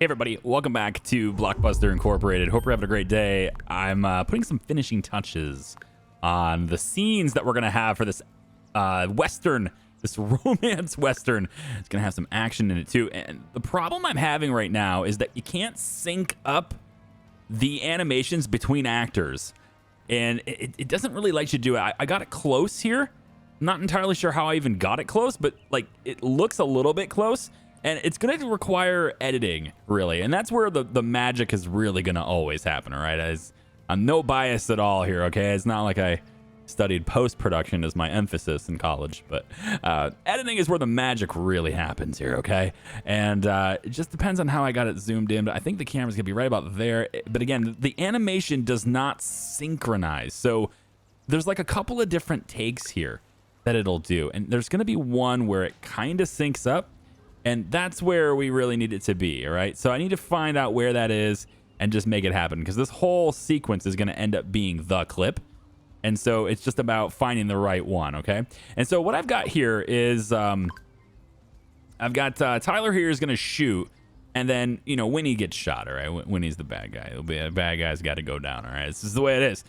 Hey everybody, welcome back to Blockbuster Incorporated. Hope you're having a great day. I'm putting some finishing touches on the scenes that we're going to have for this Western, this romance Western. It's going to have some action in it too. And the problem I'm having right now is that you can't sync up the animations between actors. And it doesn't really let you do it. I got it close here. I'm not entirely sure how I even got it close, but like it looks a little bit close. And it's going to require editing, really. And that's where the magic is really going to always happen, all right? I'm no bias at all here, okay? It's not like I studied post-production as my emphasis in college. But editing is where the magic really happens here, okay? And it just depends on how I got it zoomed in. But I think the camera's going to be right about there. But again, the animation does not synchronize. So there's like a couple of different takes here that it'll do. And there's going to be one where it kind of syncs up. And that's where we really need it to be, all right? So I need to find out where that is and just make it happen, because this whole sequence is going to end up being the clip. And so it's just about finding the right one, okay? And so what I've got here is I've got Tyler here is going to shoot, and then, you know, Winnie gets shot, all right? Winnie's the bad guy. The bad guy's got to go down, all right? This is the way it is.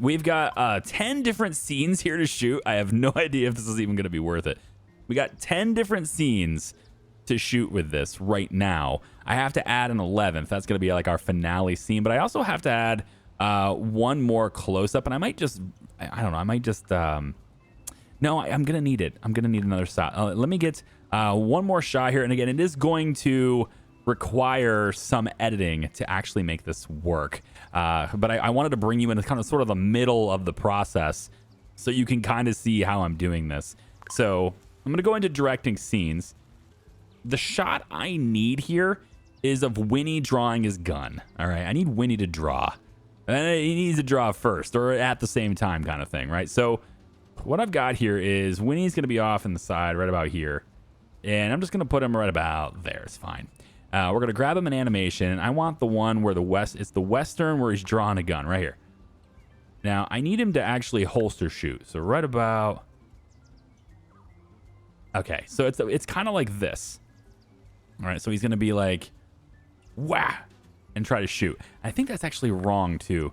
We've got 10 different scenes here to shoot. I have no idea if this is even going to be worth it. We got 10 different scenes to shoot with this right now. I have to add an 11th. That's going to be like our finale scene, but I also have to add one more close-up, and I might just, I don't know, I might just, no, I'm going to need it. I'm going to need another shot. Let me get one more shot here, and again, it is going to require some editing to actually make this work, but I wanted to bring you in kind of sort of the middle of the process so you can kind of see how I'm doing this. So I'm going to go into directing scenes. The shot I need here is of Winnie drawing his gun. All right, I need Winnie to draw. And he needs to draw first or at the same time kind of thing, right? So what I've got here is Winnie's going to be off in the side right about here. And I'm just going to put him right about there. It's fine. We're going to grab him an animation. And I want the one where it's the Western where he's drawing a gun right here. Now, I need him to actually holster shoot. So right about... Okay, so it's kind of like this. All right, so he's going to be like, wah, and try to shoot. I think that's actually wrong, too.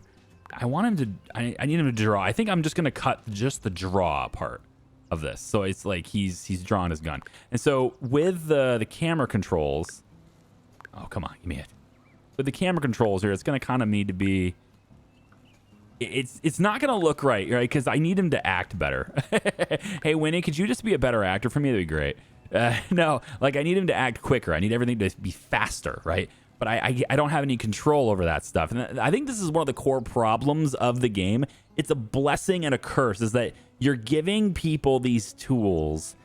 I want him to, I need him to draw. I think I'm just going to cut just the draw part of this. So it's like he's drawing his gun. And so with the camera controls, oh, come on, give me it. With the camera controls here, it's going to kind of need to be, it's not going to look right? Because I need him to act better. Hey, Winnie, could you just be a better actor for me? That'd be great. No, like I need him to act quicker. I need everything to be faster, right? But I don't have any control over that stuff. And I think this is one of the core problems of the game. It's a blessing and a curse, is that you're giving people these tools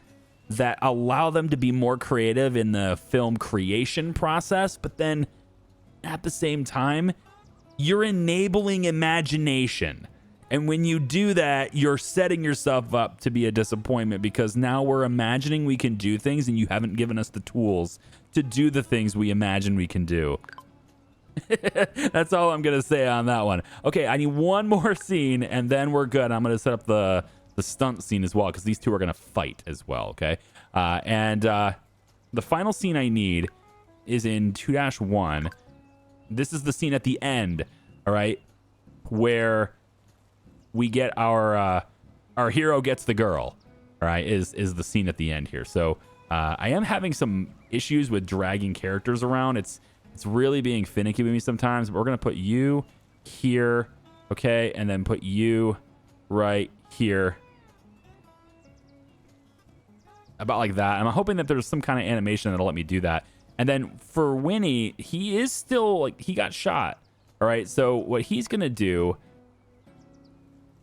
that allow them to be more creative in the film creation process. But then at the same time, you're enabling imagination. And when you do that, you're setting yourself up to be a disappointment, because now we're imagining we can do things and you haven't given us the tools to do the things we imagine we can do. That's all I'm going to say on that one. Okay, I need one more scene and then we're good. I'm going to set up the stunt scene as well, because these two are going to fight as well, okay? And the final scene I need is in 2-1. This is the scene at the end, all right, where we get our hero gets the girl, all right, is the scene at the end here. So I am having some issues with dragging characters around. It's really being finicky with me sometimes. But we're gonna put you here, okay, and then put you right here, about like that. I'm hoping that there's some kind of animation that'll let me do that. And then for Winnie, he is still like, he got shot, all right. So what he's gonna do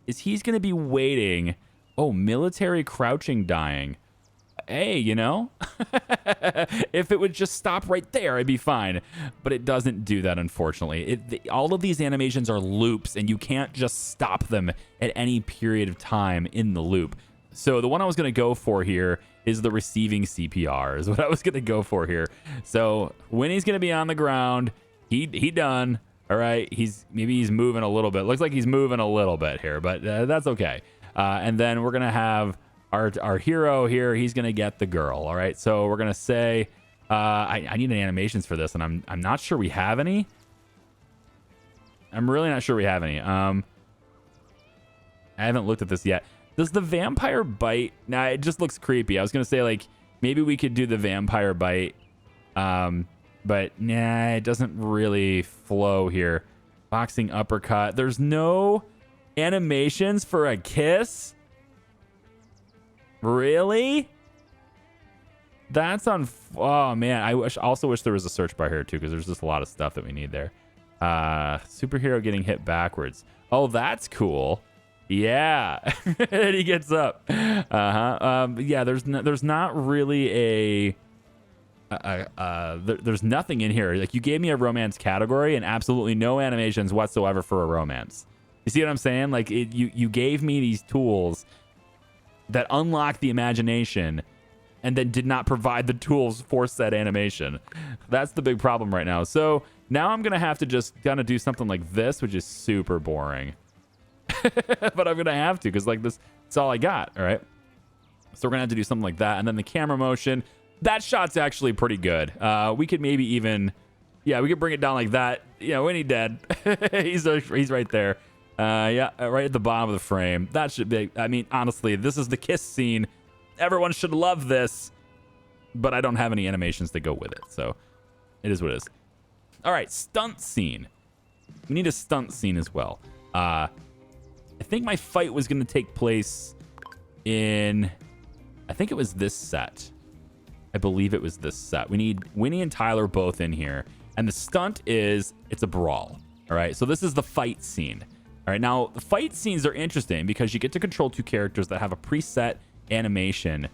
is he's going to be waiting. Oh, military crouching dying. Hey, you know, if it would just stop right there, it'd be fine. But it doesn't do that, unfortunately. All of these animations are loops, and you can't just stop them at any period of time in the loop. So the one I was going to go for here is the receiving CPR is what I was going to go for here. So Winnie's going to be on the ground. He done. All right, maybe he's moving a little bit. Looks like he's moving a little bit here, but that's okay. And then we're gonna have our hero here. He's gonna get the girl. All right, so we're gonna say I need animations for this, and I'm not sure we have any. I'm really not sure we have any. I haven't looked at this yet. Does the vampire bite? Nah, it just looks creepy. I was gonna say like maybe we could do the vampire bite, but nah, it doesn't really flow here. Boxing uppercut. There's no animations for a kiss. Really? That's on. Oh man, also wish there was a search bar here too, because there's just a lot of stuff that we need there. Superhero getting hit backwards. Oh, that's cool. Yeah. And he gets up. Yeah, there's not really there's nothing in here. Like, you gave me a romance category and absolutely no animations whatsoever for a romance. You see what I'm saying? Like, you gave me these tools that unlock the imagination and then did not provide the tools for said animation. That's the big problem right now. So now I'm gonna have to just kind of do something like this, which is super boring. But I'm gonna have to, because like that's all I got. All right, so we're gonna have to do something like that. And then the camera motion, that shot's actually pretty good. We could maybe even, yeah, we could bring it down like that. Yeah, when he's dead. he's right there. Yeah, right at the bottom of the frame. That should be, I mean, honestly, this is the kiss scene. Everyone should love this, but I don't have any animations to go with it, so it is what it is. All right, stunt scene. We need a stunt scene as well. I think my fight was going to take place in, I think it was this set. I believe it was this set. We need Winnie and Tyler both in here. And the stunt is, it's a brawl. All right, so this is the fight scene. All right, now the fight scenes are interesting because you get to control two characters that have a preset animation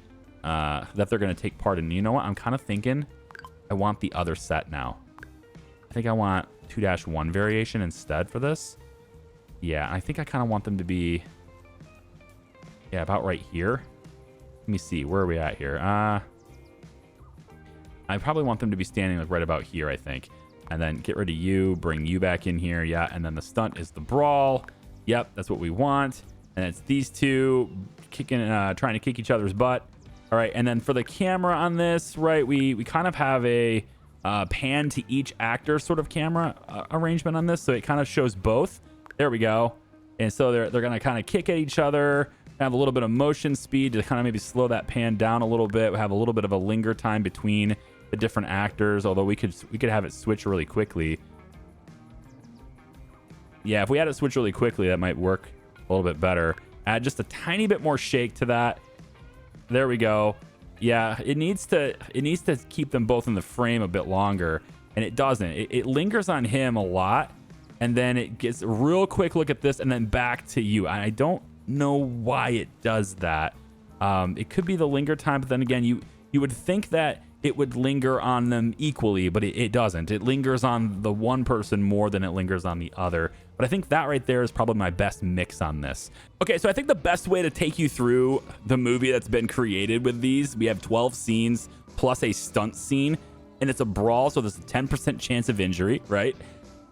that they're going to take part in. You know what? I'm kind of thinking I want the other set now. I think I want 2-1 variation instead for this. Yeah, I think I kind of want them to be, yeah, about right here. Let me see. Where are we at here? I probably want them to be standing like right about here, I think. And then get rid of you, bring you back in here. Yeah, and then the stunt is the brawl. Yep, that's what we want. And it's these two kicking, trying to kick each other's butt. All right, and then for the camera on this, right, we kind of have a pan to each actor sort of camera arrangement on this, so it kind of shows both. There we go. And so they're gonna kind of kick at each other, have a little bit of motion speed to kind of maybe slow that pan down a little bit. We have a little bit of a linger time between the different actors, although we could have it switch really quickly. Yeah, if we had it switch really quickly, that might work a little bit better. Add just a tiny bit more shake to that. There we go. Yeah, it needs to keep them both in the frame a bit longer, and it doesn't. It lingers on him a lot, and then it gets a real quick look at this, and then back to you. And I don't know why it does that. It could be the linger time, but then again, you would think that it would linger on them equally, but it doesn't. It lingers on the one person more than it lingers on the other. But I think that right there is probably my best mix on this. Okay, so I think the best way to take you through the movie that's been created with these, we have 12 scenes plus a stunt scene, and it's a brawl, so there's a 10% chance of injury, right?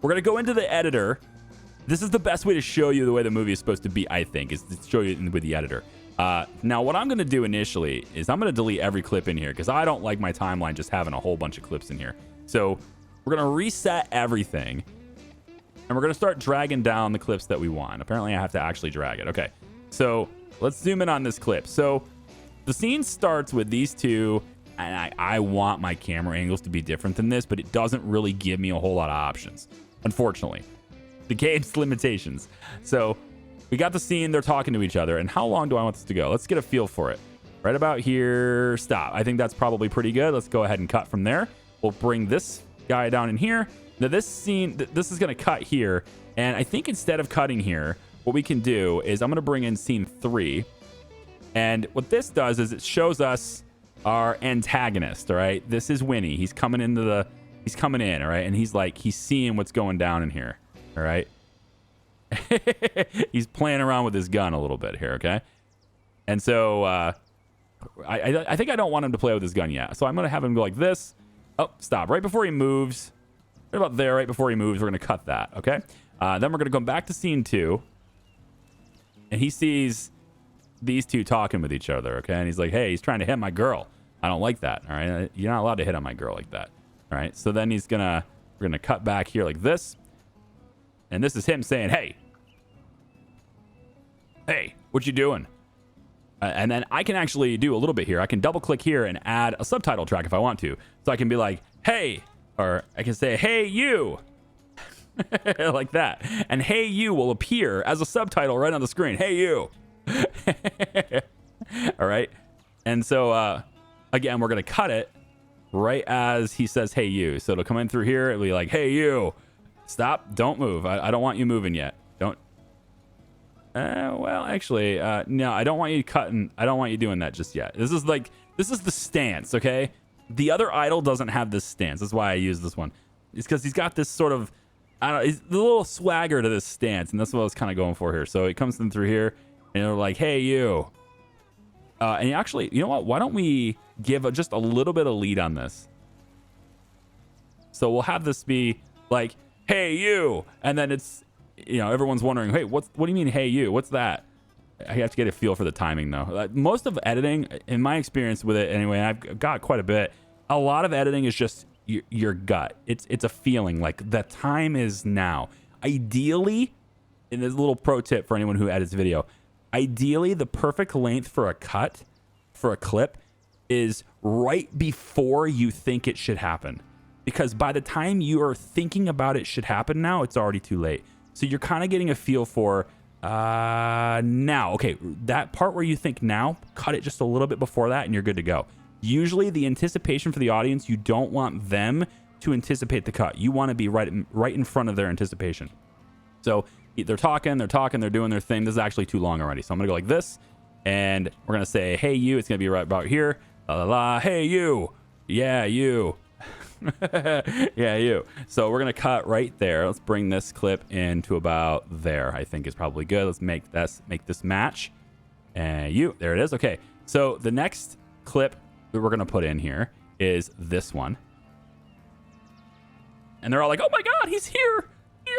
We're gonna go into the editor. This is the best way to show you the way the movie is supposed to be, I think, is to show you with the editor. Now, what I'm going to do initially is I'm going to delete every clip in here because I don't like my timeline just having a whole bunch of clips in here. So we're going to reset everything, and we're going to start dragging down the clips that we want. Apparently, I have to actually drag it. Okay, so let's zoom in on this clip. So the scene starts with these two, and I want my camera angles to be different than this, but it doesn't really give me a whole lot of options, unfortunately. The game's limitations. So we got the scene, they're talking to each other, and how long do I want this to go? Let's get a feel for it. Right about here, stop. I think that's probably pretty good. Let's go ahead and cut from there. We'll bring this guy down in here. Now this scene, this is gonna cut here, and I think instead of cutting here, what we can do is I'm gonna bring in scene 3, and what this does is it shows us our antagonist, all right? This is Winnie. He's coming in, all right? And he's seeing what's going down in here, all right? He's playing around with his gun a little bit here, okay? And so I think I don't want him to play with his gun yet. So I'm going to have him go like this. Oh, stop. Right before he moves. Right about there, right before he moves, we're going to cut that, okay? Then we're going to go back to scene 2. And he sees these two talking with each other, okay? And he's like, hey, he's trying to hit my girl. I don't like that. All right. You're not allowed to hit on my girl like that. All right. So then we're going to cut back here like this. And this is him saying, hey, what you doing? And then I can actually do a little bit here. I can double click here and add a subtitle track if I want to. So I can be like, hey, or I can say, hey, you. Like that. And hey, you will appear as a subtitle right on the screen. Hey, you. All right. And so, again, we're going to cut it right as he says, hey, you. So it'll come in through here. It'll be like, hey, you. Stop. Don't move. I don't want you moving yet. Don't. Well, actually, no, I don't want you cutting. I don't want you doing that just yet. This is the stance, okay? The other idol doesn't have this stance. That's why I use this one. It's because he's got this sort of, I don't know, he's a little swagger to this stance, and that's what I was kind of going for here. So it comes in through here, and they're like, hey, you. And actually, you know what? Why don't we give just a little bit of lead on this? So we'll have this be like, hey, you. And then it's, everyone's wondering, hey, what do you mean, hey, you? What's that? I have to get a feel for the timing, though. Most of editing, in my experience with it anyway, and I've got quite a bit, a lot of editing is just your gut. It's a feeling like the time is now. Ideally, and there's a little pro tip for anyone who edits video, ideally, the perfect length for a cut, for a clip, is right before you think it should happen. Because by the time you are thinking about it should happen now, it's already too late. So you're kind of getting a feel for now. Okay, that part where you think now, cut it just a little bit before that and you're good to go. Usually the anticipation for the audience, you don't want them to anticipate the cut. You want to be right in front of their anticipation. So they're talking, they're doing their thing. This is actually too long already. So I'm going to go like this, and we're going to say, hey, you. It's going to be right about here. La, la, la. Hey, you. Yeah, you. Yeah, you. So we're going to cut right there. Let's bring this clip into about there. I think is probably good. Let's make this match. And you. There it is. Okay. So the next clip that we're going to put in here is this one. And they're all like, oh my God, he's here.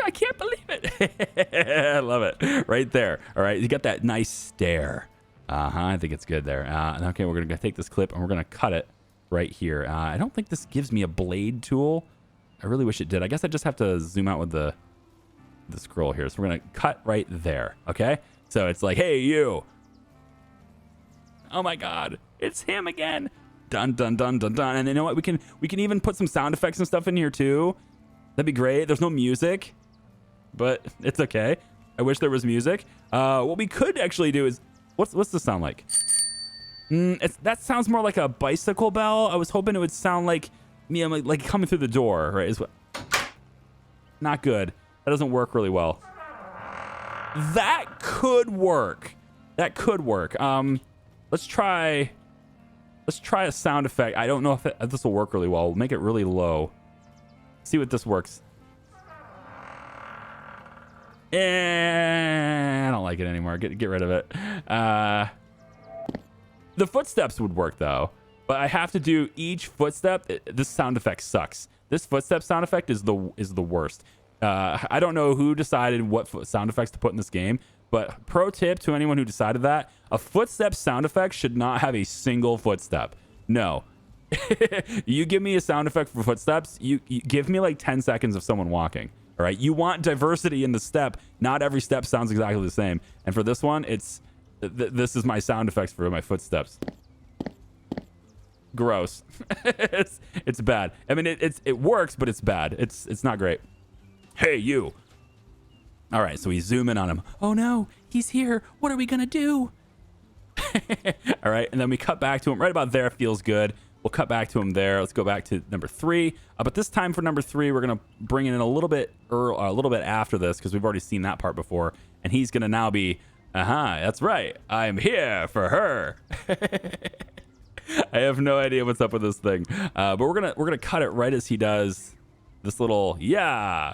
I can't believe it. I love it. Right there. All right. You got that nice stare. I think it's good there. Okay. We're going to take this clip and we're going to cut it right here. I don't think this gives me a blade tool. I really wish it did. I guess I just have to zoom out with the scroll here. So we're going to cut right there. Okay. So it's like, hey, you. Oh my God. It's him again. Dun, dun, dun, dun, dun. And you know what? We can even put some sound effects and stuff in here too. That'd be great. There's no music, but it's okay. I wish there was music. What we could actually do is, what's this sound like? That sounds more like a bicycle bell. I was hoping it would sound like me, like coming through the door, right? Not good. That doesn't work really well. That could work. That could work. Let's try a sound effect. I don't know if this will work really well. We'll make it really low. See what this works. I don't like it anymore. Get rid of it. The footsteps would work though, but I have to do each footstep. This sound effect sucks. This footstep sound effect is the worst. I don't know who decided what sound effects to put in this game, but pro tip to anyone who decided that, a footstep sound effect should not have a single footstep. No. You give me a sound effect for footsteps, you give me like 10 seconds of someone walking. All right. You want diversity in the step. Not every step sounds exactly the same. And for this one, this is my sound effects for my footsteps. Gross. It's bad. I mean, it works, but it's bad. It's not great. Hey, you. All right. So we zoom in on him. Oh no, he's here. What are we going to do? All right. And then we cut back to him right about there. Feels good. We'll cut back to him there. Let's go back to number 3. But this time for number 3, we're going to bring it in a little bit after this because we've already seen that part before. And he's going to now be, that's right. I'm here for her. I have no idea what's up with this thing. But we're gonna cut it right as he does this little, yeah.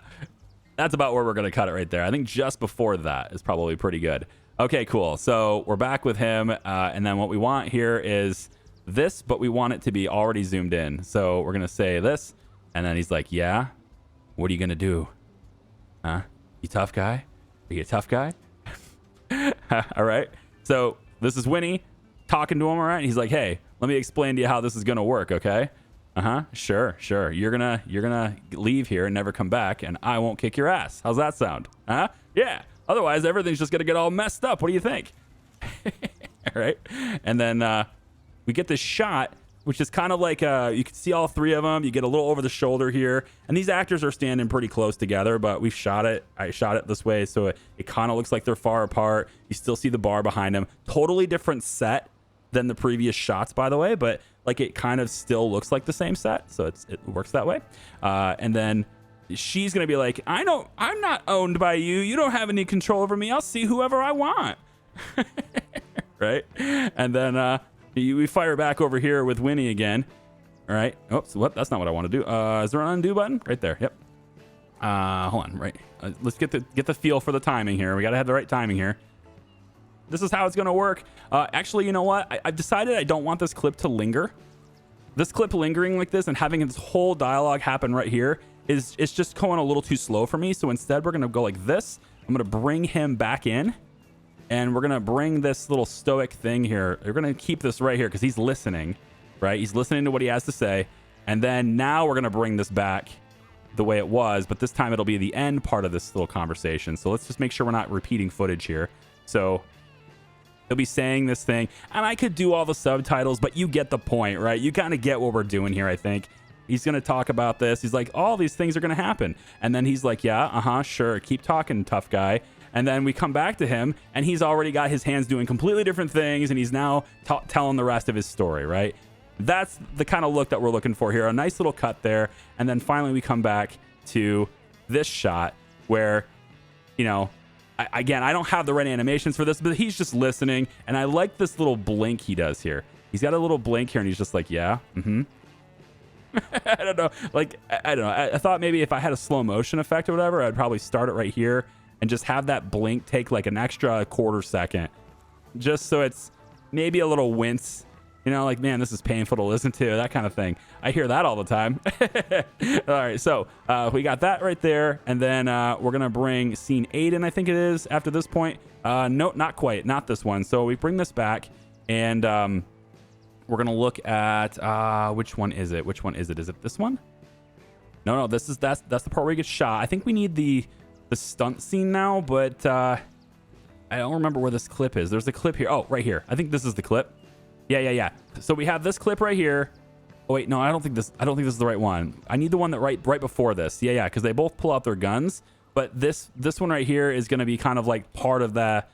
That's about where we're going to cut it right there. I think just before that is probably pretty good. Okay, cool. So we're back with him. And then what we want here is this, but we want it to be already zoomed in. So we're going to say this. And then he's like, yeah, what are you going to do? Huh? You tough guy? Are you a tough guy? All right. So this is Winnie talking to him. All right. He's like, hey, Let me explain to you how this is gonna work, okay? Sure. You're gonna leave here and never come back, and I won't kick your ass. How's that sound? Huh? Yeah. Otherwise, everything's just gonna get all messed up. What do you think? All right. And then we get this shot, which is kind of like you can see all three of them. You get a little over the shoulder here, and these actors are standing pretty close together, but we shot it. I shot it this way, so it kind of looks like they're far apart. You still see the bar behind them. Totally different set than the previous shots, by the way, but like it kind of still looks like the same set, so it works that way. And then she's gonna be like, I'm not owned by you. You don't have any control over me. I'll see whoever I want. Right? And then we fire back over here with Winnie again. All right. Oops. What? That's not what I want to do. Is there an undo button? Right there. Yep. Hold on. Right. Let's get the feel for the timing here. We got to have the right timing here. This is how it's going to work. Actually, you know what? I've decided I don't want this clip to linger. This clip lingering like this and having this whole dialogue happen right here it's just going a little too slow for me. So instead, we're going to go like this. I'm going to bring him back in. And we're going to bring this little stoic thing here. We're going to keep this right here because he's listening, right? He's listening to what he has to say. And then now we're going to bring this back the way it was, but this time it'll be the end part of this little conversation. So let's just make sure we're not repeating footage here. So he'll be saying this thing, and I could do all the subtitles, but you get the point, right? You kind of get what we're doing here, I think. He's going to talk about this. He's like, all these things are going to happen. And then he's like, yeah, sure. Keep talking, tough guy. And then we come back to him, and he's already got his hands doing completely different things, and he's now telling the rest of his story, right? That's the kind of look that we're looking for here. A nice little cut there. And then finally we come back to this shot where, you know, again, I don't have the right animations for this, but he's just listening. And I like this little blink he does here. He's got a little blink here, and he's just like, yeah, I don't know. Like, I don't know. I thought maybe if I had a slow motion effect or whatever, I'd probably start it right here and just have that blink take like an extra quarter second, just so it's maybe a little wince, you know, like, man, this is painful to listen to, that kind of thing. I hear that all the time. All right, so we got that right there, and then we're gonna bring scene 8 in, I think it is, after this point. No, not quite, not this one. So we bring this back, and we're gonna look at which one is it? Is it this one? No, that's the part where he gets shot. I think we need the stunt scene now, but I don't remember where this clip is. There's a clip here. Oh, right here. I think this is the clip. Yeah. So we have this clip right here. Oh wait, no, I don't think this is the right one. I need the one that right before this. Yeah, because they both pull out their guns. But this one right here is going to be kind of like part of the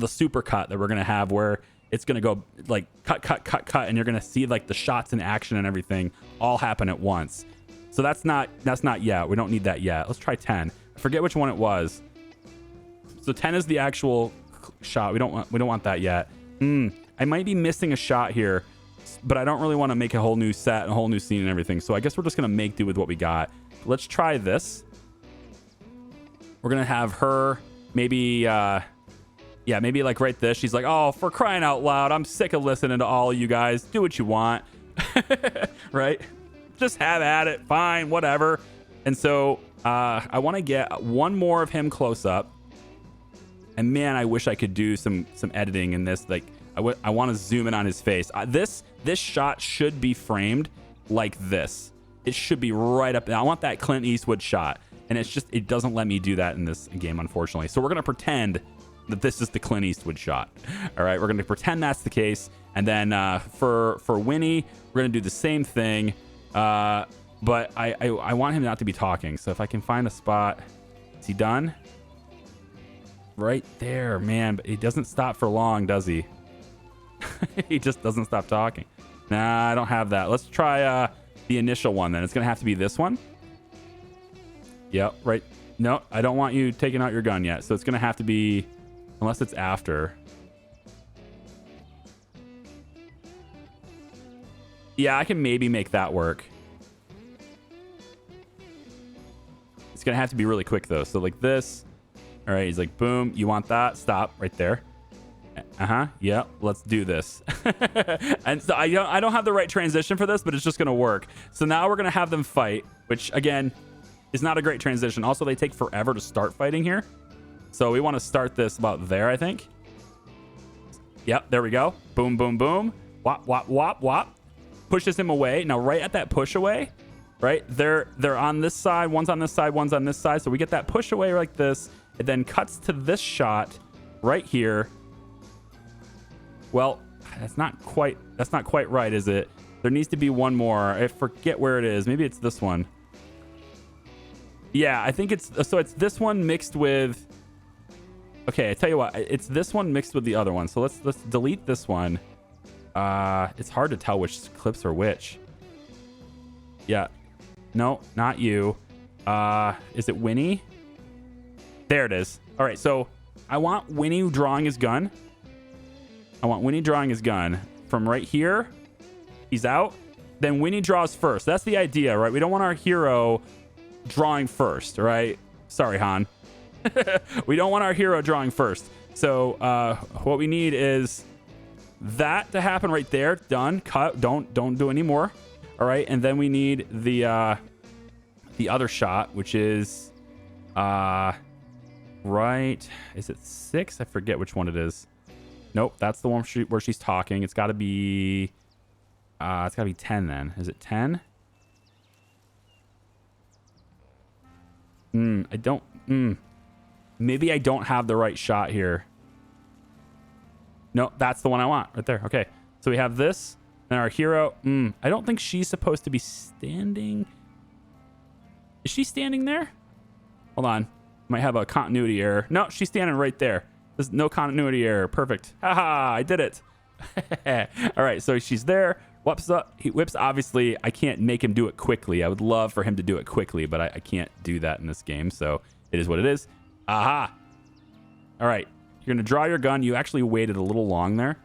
super cut that we're going to have, where it's going to go like cut, and you're going to see like the shots in action and everything all happen at once. So that's not yet. We don't need that yet. Let's try 10. I forget which one it was. So 10 is the actual shot. We don't want that yet. I might be missing a shot here, but I don't really want to make a whole new set and a whole new scene and everything. So I guess we're just going to make do with what we got. Let's try this. We're going to have her maybe, maybe like right this. She's like, oh, for crying out loud, I'm sick of listening to all of you guys. Do what you want. Right? Just have at it. Fine, whatever. And so I want to get one more of him close up. And man, I wish I could do some editing in this. Like, I want to zoom in on his face. This shot should be framed like this. It should be right up. I want that Clint Eastwood shot. And it doesn't let me do that in this game, unfortunately. So we're going to pretend that this is the Clint Eastwood shot. All right, we're going to pretend that's the case. And then for Winnie, we're going to do the same thing. But I want him not to be talking. So if I can find a spot. Is he done? Right there, man. But he doesn't stop for long, does he? He just doesn't stop talking. Nah, I don't have that. Let's try the initial one then. It's going to have to be this one. Yep, right. No, I don't want you taking out your gun yet. So it's going to have to be, unless it's after. Yeah, I can maybe make that work. It's going to have to be really quick, though. So like this. All right, he's like, boom. You want that? Stop right there. Yep, let's do this. And so I don't have the right transition for this, but it's just going to work. So now we're going to have them fight, which, again, is not a great transition. Also, they take forever to start fighting here. So we want to start this about there, I think. Yep, there we go. Boom, boom, boom. Wop, wop, wop, wop. Pushes him away. Now, right at that push away, right? They're on this side. One's on this side. One's on this side. So we get that push away like this. It then cuts to this shot right here. Well, that's not quite right, is it? There needs to be one more. I forget where it is. Maybe it's this one. Yeah, I think it's this one mixed with. Okay, I tell you what, it's this one mixed with the other one. So let's delete this one. It's hard to tell which clips are which. Yeah. No, not you. Is it Winnie? There it is. All right, so I want Winnie drawing his gun. From right here. He's out. Then Winnie draws first. That's the idea, right? We don't want our hero drawing first, right? Sorry, Han. We don't want our hero drawing first. So what we need is that to happen right there. Done. Cut. Don't do any more. All right, and then we need the other shot, which is right. Is it 6? I forget which one it is. Nope, that's the one where she's talking. It's got to be 10 then. Is it 10? I don't. Maybe I don't have the right shot here. No, that's the one I want right there. Okay, so we have this. And our hero. I don't think she's supposed to be standing. Is she standing there? Hold on. Might have a continuity error. No, she's standing right there. There's no continuity error. Perfect. Haha, I did it. All right, so she's there. Whips up. He whips. Obviously, I can't make him do it quickly. I would love for him to do it quickly, but I can't do that in this game. So it is what it is. Aha. All right. You're going to draw your gun. You actually waited a little long there.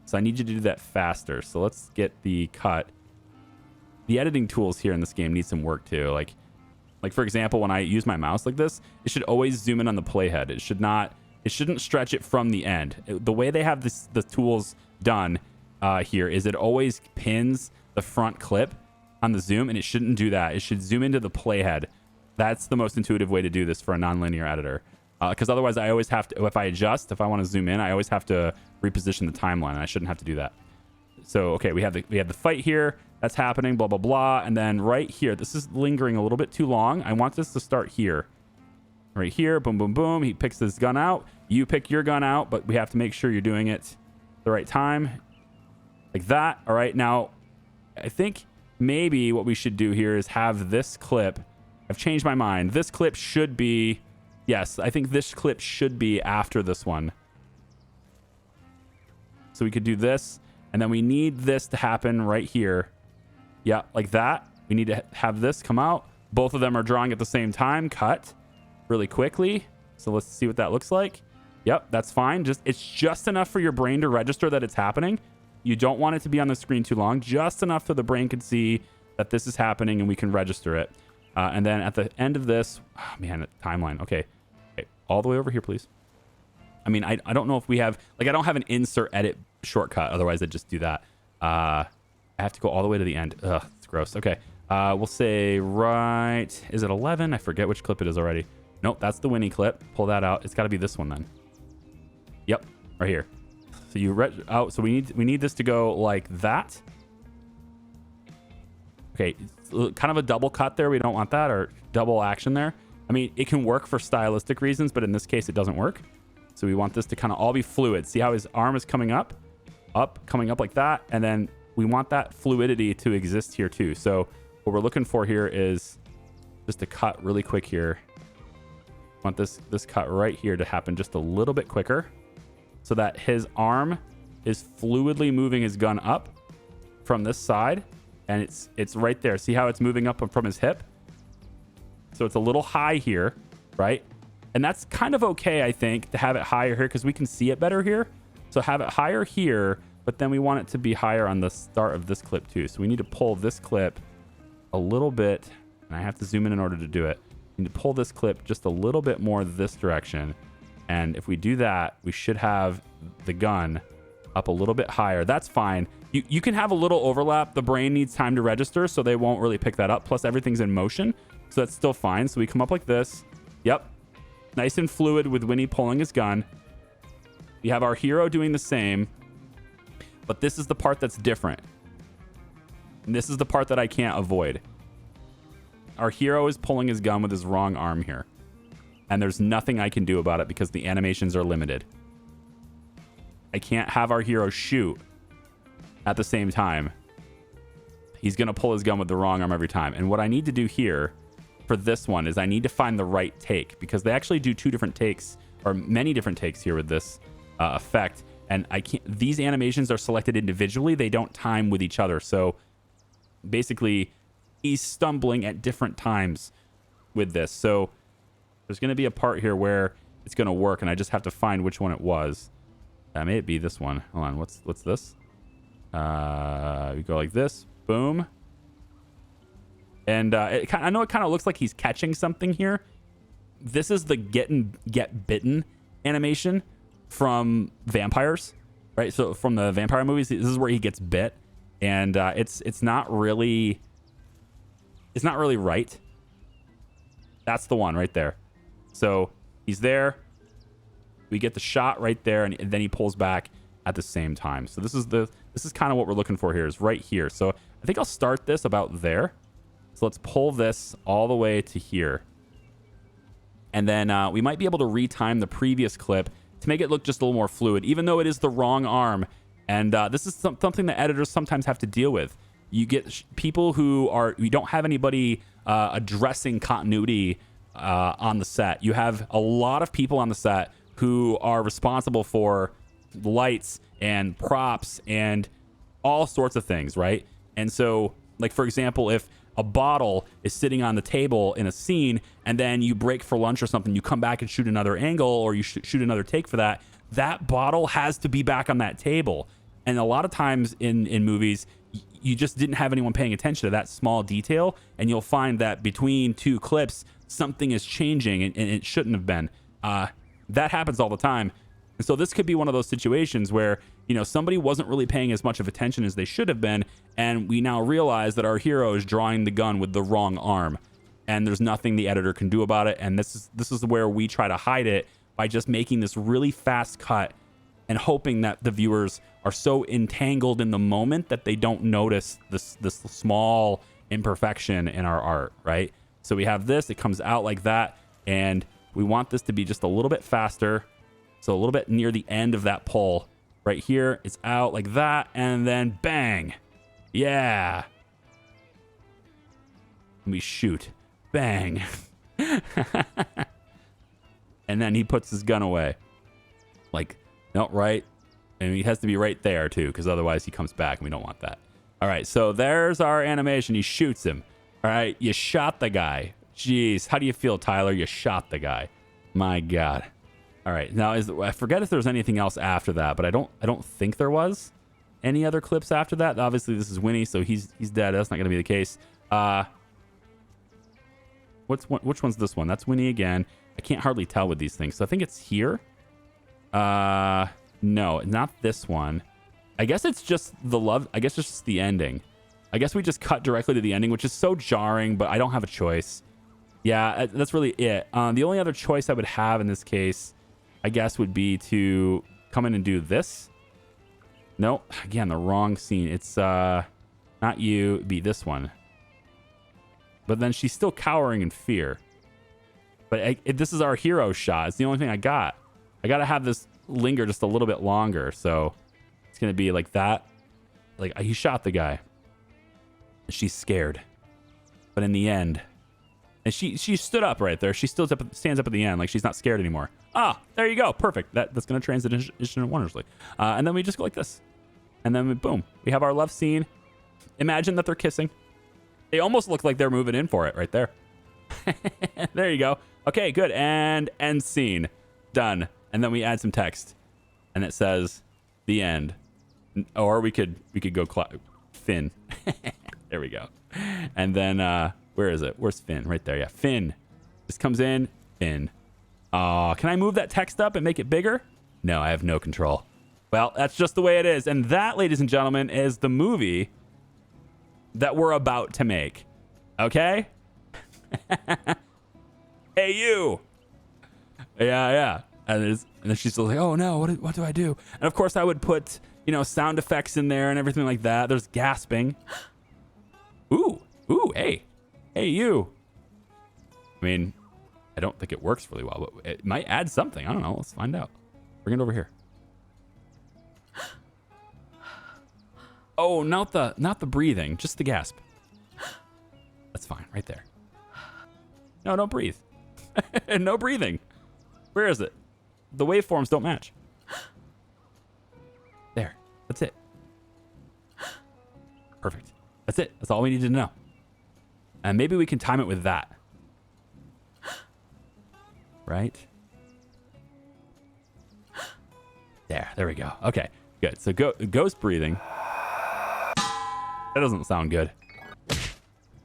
So I need you to do that faster. So let's get the cut. The editing tools here in this game need some work too. Like for example, when I use my mouse like this, it should always zoom in on the playhead. It shouldn't stretch it from the end. The way they have the tools done here is it always pins the front clip on the zoom, and it shouldn't do that. It should zoom into the playhead. That's the most intuitive way to do this for a nonlinear editor. Because otherwise, I always have to, if I want to zoom in, I always have to reposition the timeline, and I shouldn't have to do that. So, okay, we have the fight here. That's happening, blah, blah, blah. And then right here, this is lingering a little bit too long. I want this to start here. Right here, boom, boom, boom. He picks his gun out. You pick your gun out, but we have to make sure you're doing it the right time. Like that. All right, now, I think maybe what we should do here is have this clip. I've changed my mind. This clip should be... Yes, I think this clip should be after this one. So we could do this, and then we need this to happen right here. Yeah, like that. We need to have this come out. Both of them are drawing at the same time. Cut really quickly. So let's see what that looks like. Yep, that's fine. It's just enough for your brain to register that it's happening. You don't want it to be on the screen too long. Just enough so the brain can see that this is happening and we can register it. And then at the end of this, oh man, the timeline. Okay, all the way over here, please. I mean, I don't know if we have, I don't have an insert edit shortcut. Otherwise, I'd just do that. I have to go all the way to the end. Ugh, it's gross. Okay, we'll say right. Is it 11? I forget which clip it is already. Nope, that's the Winnie clip. Pull that out. It's got to be this one then. Yep, right here. So you out. So we need this to go like that. Okay, it's kind of a double cut there. We don't want that, or double action there. I mean, it can work for stylistic reasons, but in this case, it doesn't work. So we want this to kind of all be fluid. See how his arm is coming up, coming up like that. And then we want that fluidity to exist here too. So what we're looking for here is just a cut really quick here. Want this cut right here to happen just a little bit quicker so that his arm is fluidly moving his gun up from this side. And it's right there. See how it's moving up from his hip? So it's a little high here, right? And that's kind of okay, I think, to have it higher here because we can see it better here. So have it higher here, but then we want it to be higher on the start of this clip too. So we need to pull this clip a little bit, and I have to zoom in order to do it. We need to pull this clip just a little bit more this direction. And if we do that, we should have the gun up a little bit higher. That's fine. You can have a little overlap. The brain needs time to register, so they won't really pick that up. Plus, everything's in motion, so that's still fine. So we come up like this. Yep. Nice and fluid with Winnie pulling his gun. We have our hero doing the same. But this is the part that's different. And this is the part that I can't avoid. Our hero is pulling his gun with his wrong arm here. And there's nothing I can do about it because the animations are limited. I can't have our hero shoot at the same time. He's going to pull his gun with the wrong arm every time. And what I need to do here for this one is I need to find the right take, because they actually do 2 different takes, or many different takes here with this effect. And I can't, these animations are selected individually. They don't time with each other. So basically he's stumbling at different times with this. So there's going to be a part here where it's going to work, and I just have to find which one it was. May it be this one. Hold on. What's this? We go like this. Boom. And I know it kind of looks like he's catching something here. This is the get bitten animation from vampires, right? So from the vampire movies, this is where he gets bit, and it's not really right. That's the one right there. So he's there. We get the shot right there, and then he pulls back at the same time. So this is kind of what we're looking for here, is right here. So I think I'll start this about there. So let's pull this all the way to here. And then we might be able to retime the previous clip to make it look just a little more fluid, even though it is the wrong arm. And this is something that editors sometimes have to deal with. You get people you don't have anybody addressing continuity on the set. You have a lot of people on the set who are responsible for lights and props and all sorts of things, right? And so, like, for example, if a bottle is sitting on the table in a scene and then you break for lunch or something, you come back and shoot another angle, or you shoot another take for that, that bottle has to be back on that table. And a lot of times in movies, you just didn't have anyone paying attention to that small detail, and you'll find that between 2 clips, something is changing, and it shouldn't have been. That happens all the time. And so this could be one of those situations where, somebody wasn't really paying as much of attention as they should have been, and we now realize that our hero is drawing the gun with the wrong arm, and there's nothing the editor can do about it. And this is where we try to hide it by just making this really fast cut and hoping that the viewers are so entangled in the moment that they don't notice this small imperfection in our art, right? So we have this, it comes out like that, and we want this to be just a little bit faster. So a little bit near the end of that pull. Right here, it's out like that, and then bang. Yeah. And we shoot. Bang. And then he puts his gun away. Like, no, right? And he has to be right there, too, because otherwise he comes back, and we don't want that. All right, so there's our animation. He shoots him. All right, you shot the guy. Jeez, how do you feel, Tyler? You shot the guy. My God. All right, now I forget if there's anything else after that, but I don't think there was any other clips after that. Obviously, this is Winnie, so he's dead. That's not going to be the case. Which one's this one? That's Winnie again. I can't hardly tell with these things, so I think it's here. No, not this one. I guess it's just the love. I guess it's just the ending. I guess we just cut directly to the ending, which is so jarring, but I don't have a choice. Yeah, that's really it. The only other choice I would have in this case, I guess, would be to come in and do this. No, again, the wrong scene. It's not you. It'd be this one. But then she's still cowering in fear. But this is our hero shot. It's the only thing I got. I got to have this linger just a little bit longer. So it's going to be like that. Like, he shot the guy. She's scared. But in the end... And she stood up right there. She still stands up at the end, like she's not scared anymore. Ah, there you go. Perfect. That's going to transition wonderfully. And then we just go like this. And then boom. We have our love scene. Imagine that they're kissing. They almost look like they're moving in for it right there. There you go. Okay, good. And end scene. Done. And then we add some text. And it says, the end. Or we could go Finn. There we go. And then... where is it? Where's Finn? Right there. Yeah, Finn. This comes in. Finn. Can I move that text up and make it bigger? No, I have no control. Well, that's just the way it is. And that, ladies and gentlemen, is the movie that we're about to make. Okay? Hey, you. Yeah. And then she's like, oh no, what do I do? And of course I would put, sound effects in there and everything like that. There's gasping. Ooh, hey you. I mean, I don't think it works really well, but it might add something. I don't know. Let's find out. Bring it over here. Oh, not the breathing, just the gasp. That's fine, right there. No, don't breathe. No breathing. Where is it? The waveforms don't match. There. That's it. Perfect. That's it. That's all we need to know. And maybe we can time it with that. Right? There we go. Okay, good. So ghost breathing. That doesn't sound good.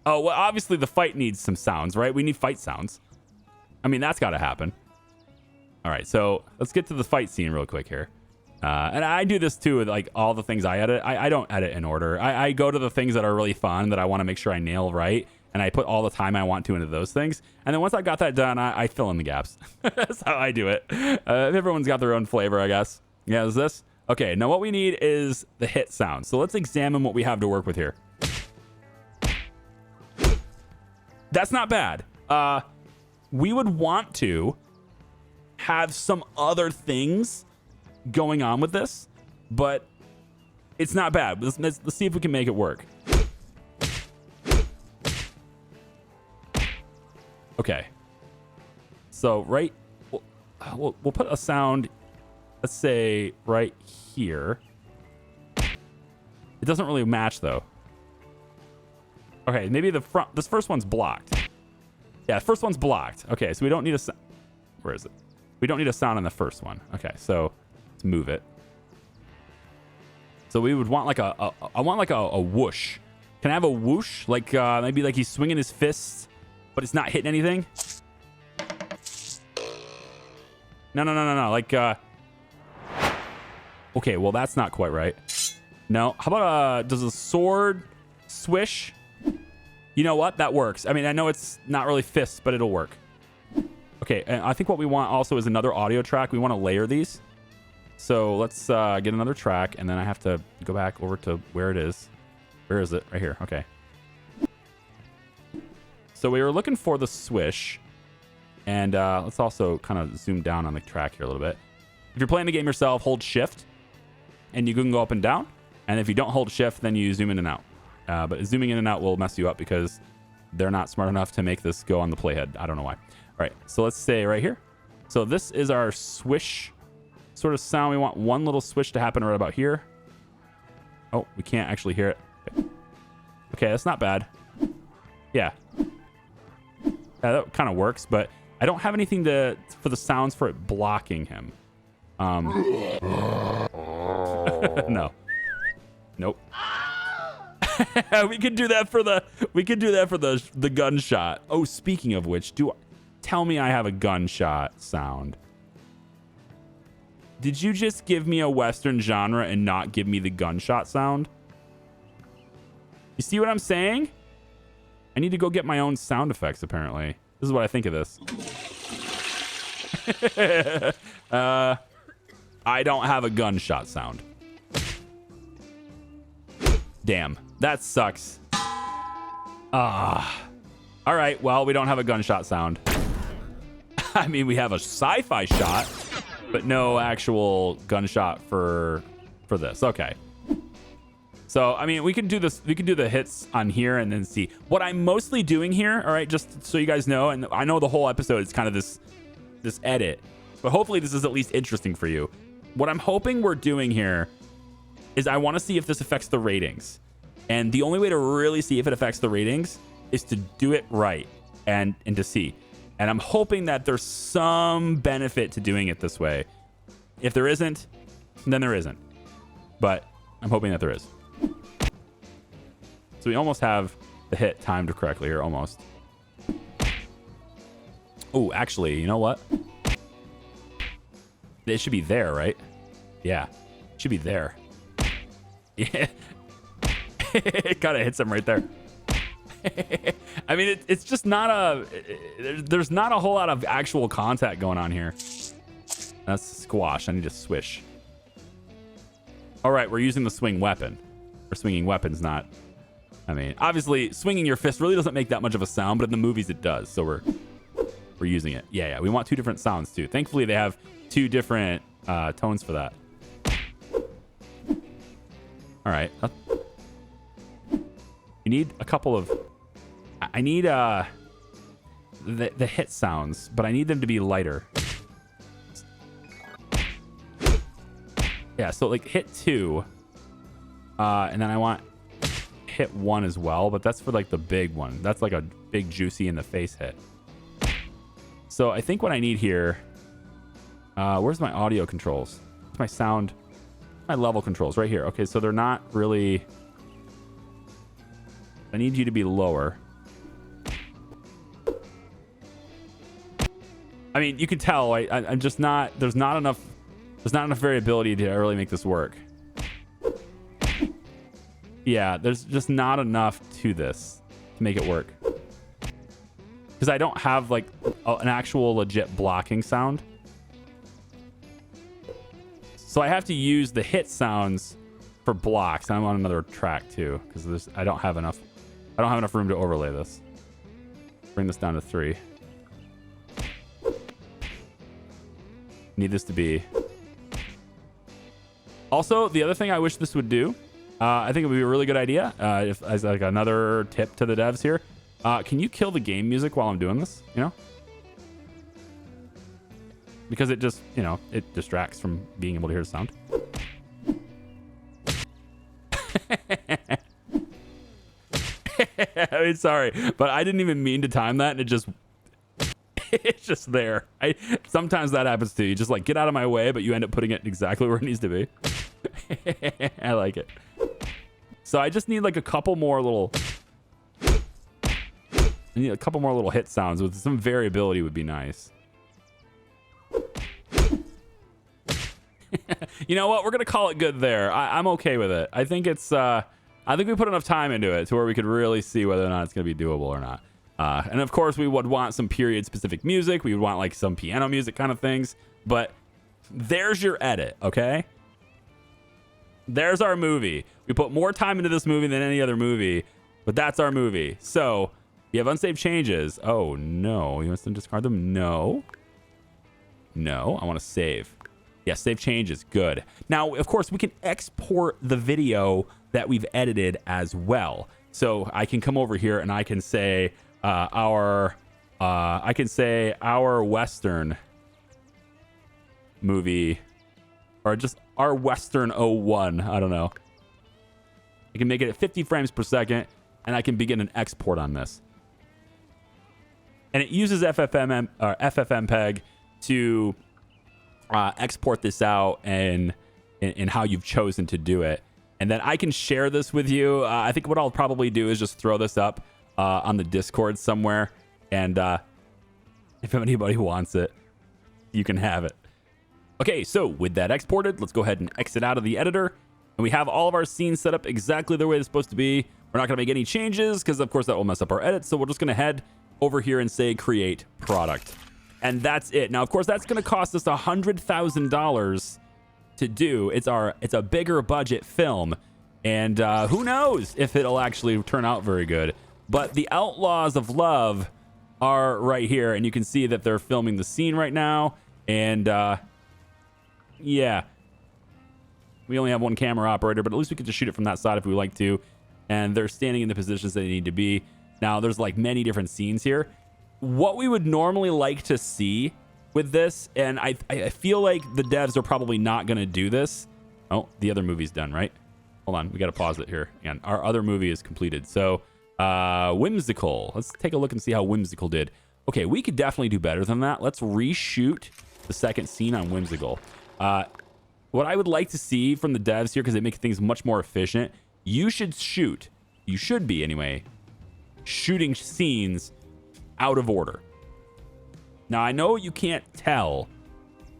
Oh, well, obviously the fight needs some sounds, right? We need fight sounds. I mean, that's got to happen. All right, so let's get to the fight scene real quick here. And I do this too with like all the things I edit. I don't edit in order. I go to the things that are really fun that I want to make sure I nail right. And I put all the time I want to into those things. And then once I got that done, I fill in the gaps. That's how I do it. Everyone's got their own flavor, I guess. Yeah, is this? Okay, now what we need is the hit sound. So let's examine what we have to work with here. That's not bad. We would want to have some other things going on with this, but it's not bad. Let's see if we can make it work. Okay. So we'll put a sound, let's say right here. It doesn't really match though. Okay, maybe this first one's blocked. Yeah, first one's blocked. Okay, so we don't need where is it? We don't need a sound on the first one. Okay, so let's move it. So we would want like I want like a whoosh. Can I have a whoosh? Like maybe like he's swinging his fists, but it's not hitting anything. No. Like okay, well that's not quite right. No. How about does a sword swish? You know what? That works. I mean, I know it's not really fists, but it'll work. Okay, and I think what we want also is another audio track. We want to layer these. So let's get another track, and then I have to go back over to where it is. Where is it? Right here. Okay. So we were looking for the swish, and let's also kind of zoom down on the track here a little bit. If you're playing the game yourself, hold shift, and you can go up and down. And if you don't hold shift, then you zoom in and out. But zooming in and out will mess you up because they're not smart enough to make this go on the playhead. I don't know why. All right, so let's say right here. So this is our swish sort of sound. We want one little swish to happen right about here. Oh, we can't actually hear it. Okay, that's not bad. Yeah, that kind of works, but I don't have anything for the sounds for it blocking him. No. Nope. we could do that for the gunshot. Oh, speaking of which, tell me I have a gunshot sound. Did you just give me a Western genre and not give me the gunshot sound? You see what I'm saying? I need to go get my own sound effects, apparently. This is what I think of this. I don't have a gunshot sound. Damn, that sucks. All right, well, we don't have a gunshot sound. I mean, we have a sci-fi shot, but no actual gunshot for this. Okay. So, I mean, we can do this. We can do the hits on here and then see. What I'm mostly doing here, all right, just so you guys know, and I know the whole episode is kind of this edit, but hopefully this is at least interesting for you. What I'm hoping we're doing here is I want to see if this affects the ratings. And the only way to really see if it affects the ratings is to do it right and to see. And I'm hoping that there's some benefit to doing it this way. If there isn't, then there isn't. But I'm hoping that there is. So we almost have the hit timed correctly here, almost. Oh, actually, you know what? It should be there, right? Yeah, it should be there. Yeah. It kind of hits him right there. I mean, it's just not there's not a whole lot of actual contact going on here. That's squash. I need to swish. All right, we're using the swing weapon. Or swinging weapons, not... I mean, obviously, swinging your fist really doesn't make that much of a sound, but in the movies it does. So we're using it. Yeah, we want 2 different sounds, too. Thankfully, they have 2 different tones for that. All right. You need a couple of... I need the hit sounds, but I need them to be lighter. Yeah, so like hit 2. And then I want hit 1 as well, but that's for like the big one. That's like a big juicy in the face hit. So I think what I need here... where's my audio controls? Where's my sound? My level controls right here. Okay, so they're not really... I need you to be lower. I mean, you can tell I'm just not... There's not enough variability to really make this work. Yeah, there's just not enough to this to make it work. Because I don't have like an actual legit blocking sound. So I have to use the hit sounds for blocks. I'm on another track too, because I don't have enough room to overlay this. Bring this down to 3. Need this to be... Also, the other thing I wish this would do, I think it would be a really good idea, if as like another tip to the devs here, can you kill the game music while I'm doing this, you know? Because it just, you know, it distracts from being able to hear the sound. I mean, sorry, but I didn't even mean to time that, and it's just there. Sometimes that happens too. You just like get out of my way, but you end up putting it exactly where it needs to be. I like it. So I just need like a couple more little... I need a couple more little hit sounds with some variability would be nice. You know what? We're gonna call it good there. I'm okay with it. I think it's... I think we put enough time into it to where we could really see whether or not it's gonna be doable or not. And of course, we would want some period-specific music. We would want like some piano music kind of things. But there's your edit, okay? There's our movie. We put more time into this movie than any other movie, but that's our movie. So you have unsaved changes. Oh, no. You want to discard them? No. No. I want to save. Yes, save changes. Good. Now, of course, we can export the video that we've edited as well. So I can come over here and I can say our Western movie, or just our Western 01. I don't know. I can make it at 50 frames per second, and I can begin an export on this. And it uses FFmpeg to export this out and in how you've chosen to do it. And then I can share this with you. I think what I'll probably do is just throw this up on the Discord somewhere. And if anybody wants it, you can have it. Okay, so with that exported, let's go ahead and exit out of the editor. And we have all of our scenes set up exactly the way it's supposed to be. We're not going to make any changes because, of course, that will mess up our edit. So we're just going to head over here and say create product. And that's it. Now, of course, that's going to cost us $100,000 to do. It's a bigger budget film. And who knows if it'll actually turn out very good. But the Outlaws of Love are right here. And you can see that they're filming the scene right now. And yeah. We only have one camera operator, but at least we can just shoot it from that side if we like to. And they're standing in the positions they need to be. Now, there's like many different scenes here. What we would normally like to see with this, and I feel like the devs are probably not going to do this. Oh, the other movie's done, right? Hold on. We got to pause it here. And our other movie is completed. So, Whimsical. Let's take a look and see how Whimsical did. Okay, we could definitely do better than that. Let's reshoot the second scene on Whimsical. What I would like to see from the devs here, because they make things much more efficient, you should be anyway, shooting scenes out of order. Now, I know you can't tell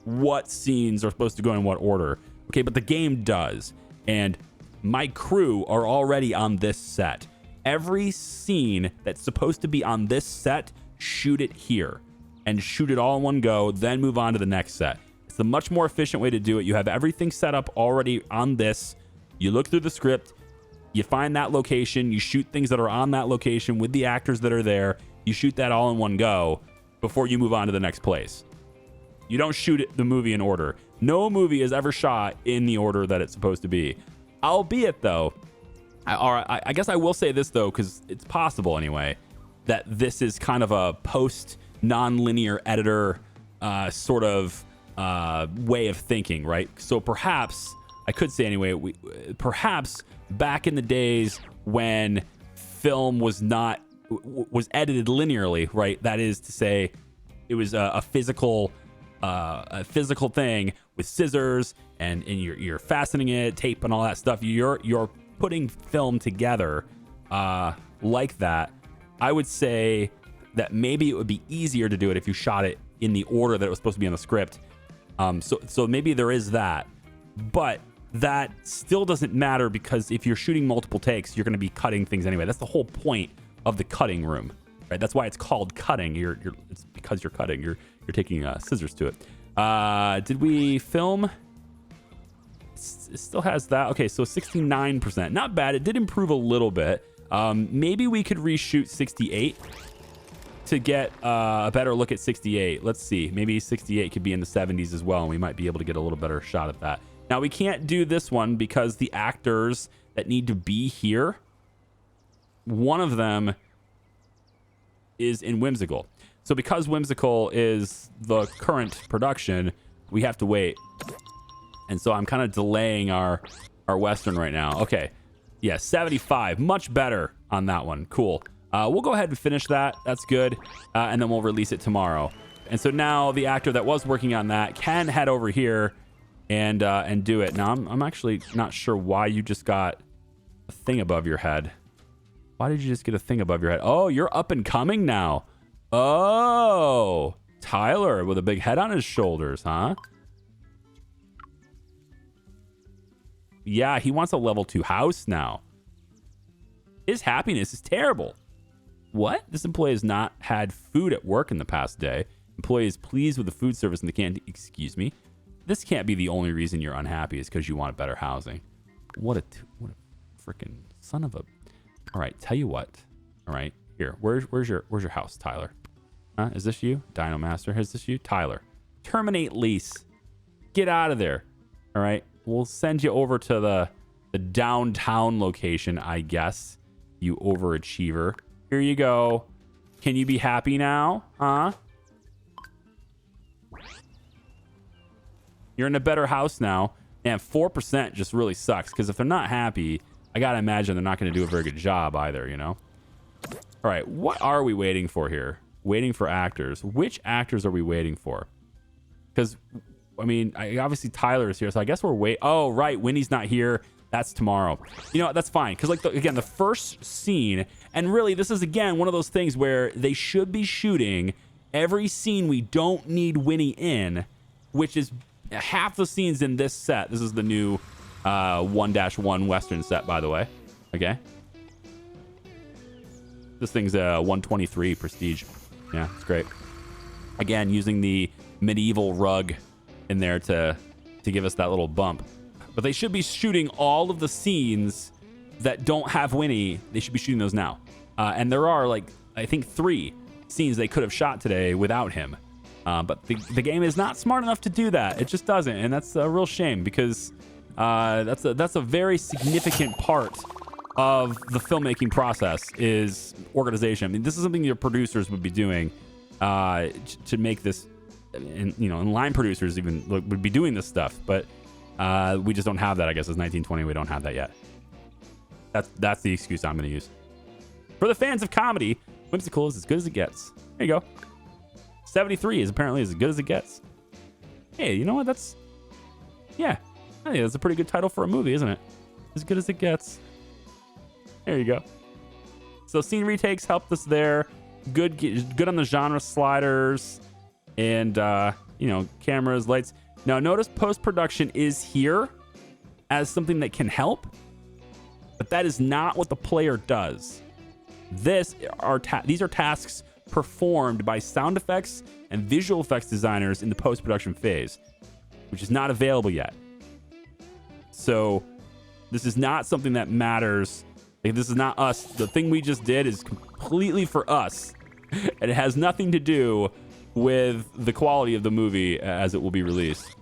what scenes are supposed to go in what order, okay, but the game does. And my crew are already on this set. Every scene that's supposed to be on this set, shoot it here. And shoot it all in one go, then move on to the next set. It's a much more efficient way to do it. You have everything set up already on this. You look through the script, you find that location, you shoot things that are on that location with the actors that are there. You shoot that all in one go before you move on to the next place. You don't shoot the movie in order. No movie is ever shot in the order that it's supposed to be. Albeit, though, I guess I will say this, though, because it's possible anyway, that this is kind of a post-non-linear editor sort of way of thinking, right? So perhaps, I could say anyway, perhaps back in the days when film was edited linearly, right? That is to say, it was a physical thing with scissors and you're fastening it, tape and all that stuff. You're putting film together like that. I would say that maybe it would be easier to do it if you shot it in the order that it was supposed to be on the script. So maybe there is that, but that still doesn't matter, because if you're shooting multiple takes, you're going to be cutting things anyway. That's the whole point of the cutting room, right? That's why it's called cutting. It's because you're cutting. You're taking scissors to it. Did we film? It still has that. Okay, so 69%. Not bad. It did improve a little bit. Maybe we could reshoot 68 to get a better look at 68. Let's see. Maybe 68 could be in the 70s as well, and we might be able to get a little better shot at that. Now, we can't do this one because the actors that need to be here, one of them is in Whimsical. So because Whimsical is the current production, we have to wait. And so I'm kind of delaying our Western right now. Okay. Yeah, 75. Much better on that one. Cool. We'll go ahead and finish that. That's good. And then we'll release it tomorrow. And so now the actor that was working on that can head over here and do it. Now, I'm actually not sure why you just got a thing above your head. Why did you just get a thing above your head? Oh, you're up and coming now. Oh, Tyler with a big head on his shoulders, huh? Yeah, he wants a level 2 house now. His happiness is terrible. What? This employee has not had food at work in the past day. Employee is pleased with the food service in the canteen. Excuse me. This can't be the only reason you're unhappy is because you want better housing. What a freaking son of a... All right, tell you what. All right, here. Where's your house, Tyler? Huh? Is this you? Dino Master. Is this you? Tyler. Terminate lease. Get out of there. All right. We'll send you over to the downtown location, I guess. You overachiever. Here you go. Can you be happy now? Huh? You're in a better house now. And 4% just really sucks, because if they're not happy, I gotta imagine they're not going to do a very good job either, you know? All right, what are we waiting for here? Waiting for actors. Which actors are we waiting for? Because, I mean, obviously Tyler is here, so I guess we're waiting. Oh, right, Winnie's not here. That's tomorrow. You know what? That's fine. Because, like, again, the first scene, and really, this is, again, one of those things where they should be shooting every scene we don't need Winnie in, which is half the scenes in this set. This is the new 1-1 Western set, by the way. Okay. This thing's a 123 Prestige. Yeah, it's great. Again, using the medieval rug in there to give us that little bump. But they should be shooting all of the scenes that don't have Winnie. They should be shooting those now. And there are, like, I think 3 scenes they could have shot today without him. But the game is not smart enough to do that. It just doesn't. And that's a real shame, because that's a very significant part of the filmmaking process is organization. I mean, this is something your producers would be doing to make this, and line producers even would be doing this stuff. But we just don't have that. I guess it's 1920. We don't have that yet. That's the excuse I'm going to use. For the fans of comedy, Whimsical is as good as it gets. There you go. 73 is apparently as good as it gets. Hey, you know what? Yeah. I think that's a pretty good title for a movie, isn't it? As good as it gets. There you go. So scene retakes helped us there. Good on the genre sliders and cameras, lights. Now notice post-production is here as something that can help, but that is not what the player does. These are tasks performed by sound effects and visual effects designers in the post-production phase. which is not available yet. So this is not something that matters. Like, this is not us. The thing we just did is completely for us. And it has nothing to do with the quality of the movie as it will be released.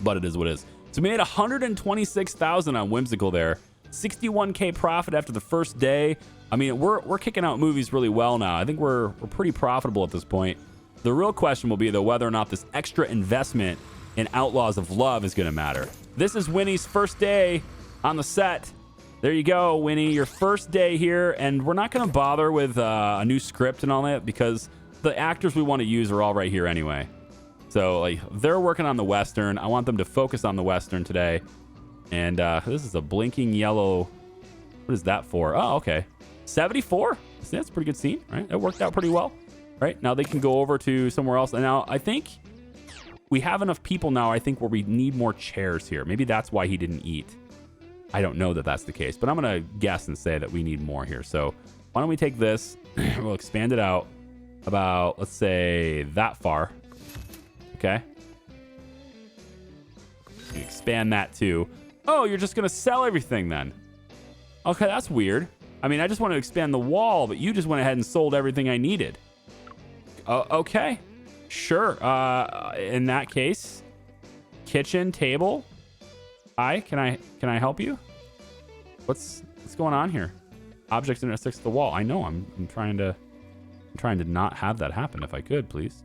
But it is what it is. So we made 126,000 on Whimsical there. 61K profit after the first day. I mean, we're kicking out movies really well now. I think we're pretty profitable at this point. The real question will be, though, whether or not this extra investment in Outlaws of Love is going to matter. This is Winnie's first day on the set. There you go, Winnie, your first day here. And we're not going to bother with a new script and all that because the actors we want to use are all right here anyway. So, like, they're working on the Western. I want them to focus on the Western today. And this is a blinking yellow. What is that for? Oh, okay. 74? See, that's a pretty good scene, right? That worked out pretty well. Right? Now they can go over to somewhere else. And now I think we have enough people now, I think, where we need more chairs here. Maybe that's why he didn't eat. I don't know that that's the case, but I'm going to guess and say that we need more here. So why don't we take this? We'll expand it out about, let's say, that far. Okay. Expand that too. Oh, you're just going to sell everything then. Okay, that's weird. I mean, I just want to expand the wall, but you just went ahead and sold everything I needed. Okay. Sure. In that case, kitchen, table. Hi, can I help you? What's going on here? Objects intersect the wall. I know. I'm trying to not have that happen. If I could, please.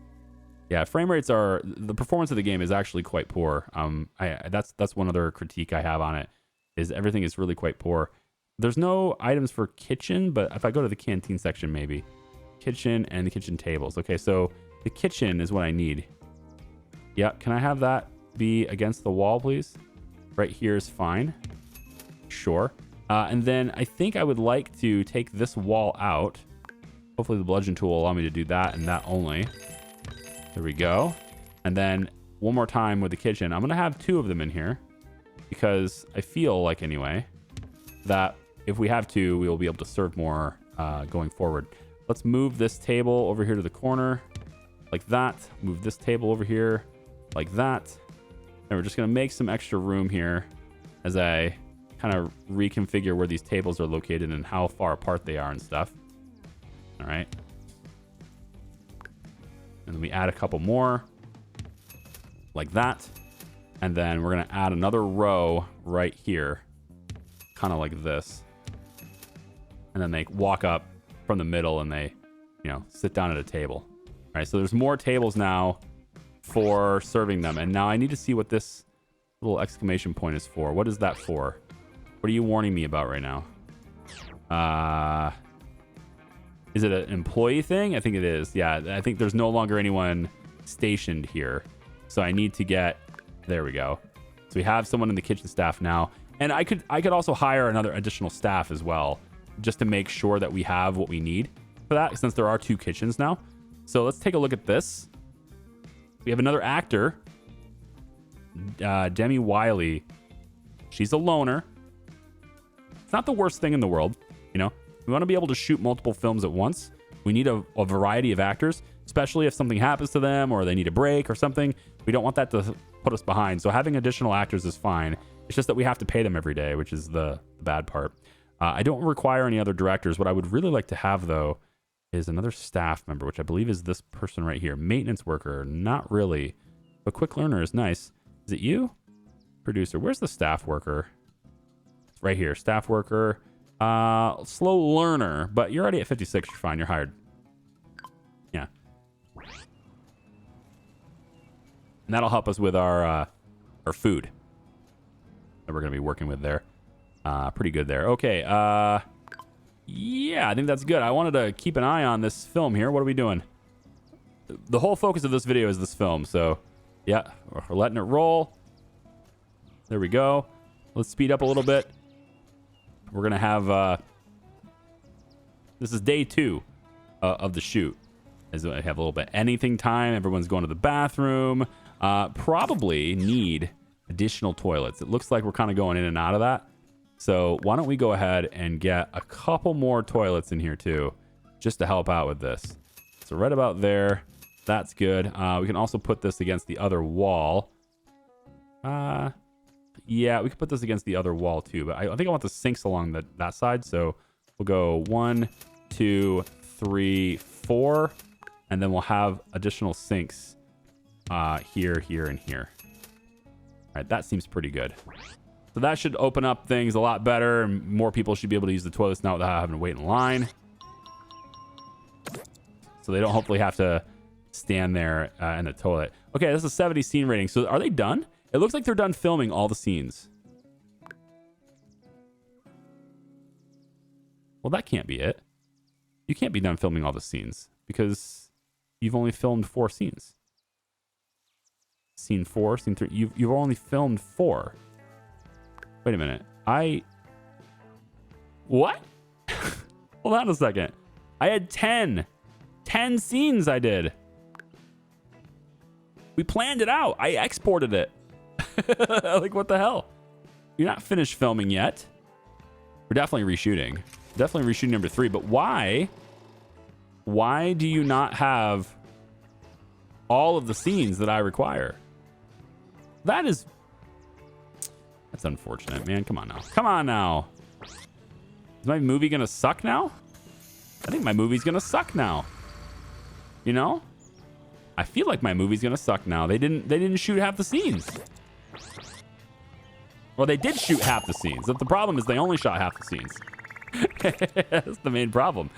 Yeah, frame rates are, the performance of the game is actually quite poor. That's one other critique I have on it, is everything is really quite poor. There's no items for kitchen, but if I go to the canteen section, maybe kitchen and the kitchen tables. Okay, so the kitchen is what I need. Yeah, can I have that be against the wall, please? Right here is fine. Sure. And then I think I would like to take this wall out. Hopefully the bludgeon tool will allow me to do that and that only. There we go. And then one more time with the kitchen. I'm going to have two of them in here because I feel like, anyway, that if we have two, we will be able to serve more going forward. Let's move this table over here to the corner like that. Move this table over here like that. And we're just going to make some extra room here as I kind of reconfigure where these tables are located and how far apart they are and stuff. All right. And then we add a couple more like that. And then we're going to add another row right here, kind of like this. And then they walk up from the middle and they, sit down at a table. All right. So there's more tables now for serving them. And now I need to see what this little exclamation point is for. What is that for? What are you warning me about right now? Is it an employee thing? I think it is. Yeah, I think there's no longer anyone stationed here. So I need to get, there we go. So we have someone in the kitchen staff now. And I could also hire another additional staff as well, just to make sure that we have what we need for that, since there are two kitchens now. So let's take a look at this. We have another actor, Demi Wiley. She's a loner. It's not the worst thing in the world, We want to be able to shoot multiple films at once. We need a variety of actors, especially if something happens to them or they need a break or something. We don't want that to put us behind. So having additional actors is fine. It's just that we have to pay them every day, which is the bad part. I don't require any other directors. What I would really like to have, though, is another staff member, which I believe is this person right here. Maintenance worker. Not really. But quick learner is nice. Is it you? Producer. Where's the staff worker? It's right here. Staff worker. Slow learner. But you're already at 56. You're fine. You're hired. Yeah. And that'll help us with our food that we're going to be working with there. Pretty good there. Okay. Yeah, I think that's good. I wanted to keep an eye on this film here. What are we doing? The whole focus of this video is this film. So, yeah, we're letting it roll. There we go. Let's speed up a little bit. We're going to have... this is day 2 of the shoot. As I have a little bit anything time. Everyone's going to the bathroom. Probably need additional toilets. It looks like we're kind of going in and out of that. So why don't we go ahead and get a couple more toilets in here too, just to help out with this. So right about there, that's good. We can also put this against the other wall. Yeah, we could put this against the other wall too, but I think I want the sinks along that side. So we'll go 1, 2, 3, 4, and then we'll have additional sinks here, here, and here. All right, that seems pretty good. So that should open up things a lot better, and more people should be able to use the toilets now without having to wait in line. So they don't hopefully have to stand there in the toilet. Okay, this is a 70 scene rating. So are they done? It looks like they're done filming all the scenes. Well, that can't be it. You can't be done filming all the scenes because you've only filmed 4 scenes. Scene 4, scene 3. You've only filmed 4. Wait a minute. What? Hold on a second. I had 10 scenes I did. We planned it out. I exported it. Like, what the hell? You're not finished filming yet. We're definitely reshooting. Definitely reshooting number 3. But why? Why do you not have all of the scenes that I require? That's unfortunate, man. Come on now. Come on now. Is my movie gonna suck now? I think my movie's gonna suck now. You know? I feel like my movie's gonna suck now. They didn't shoot half the scenes. Well, they did shoot half the scenes. The problem is they only shot half the scenes. That's the main problem.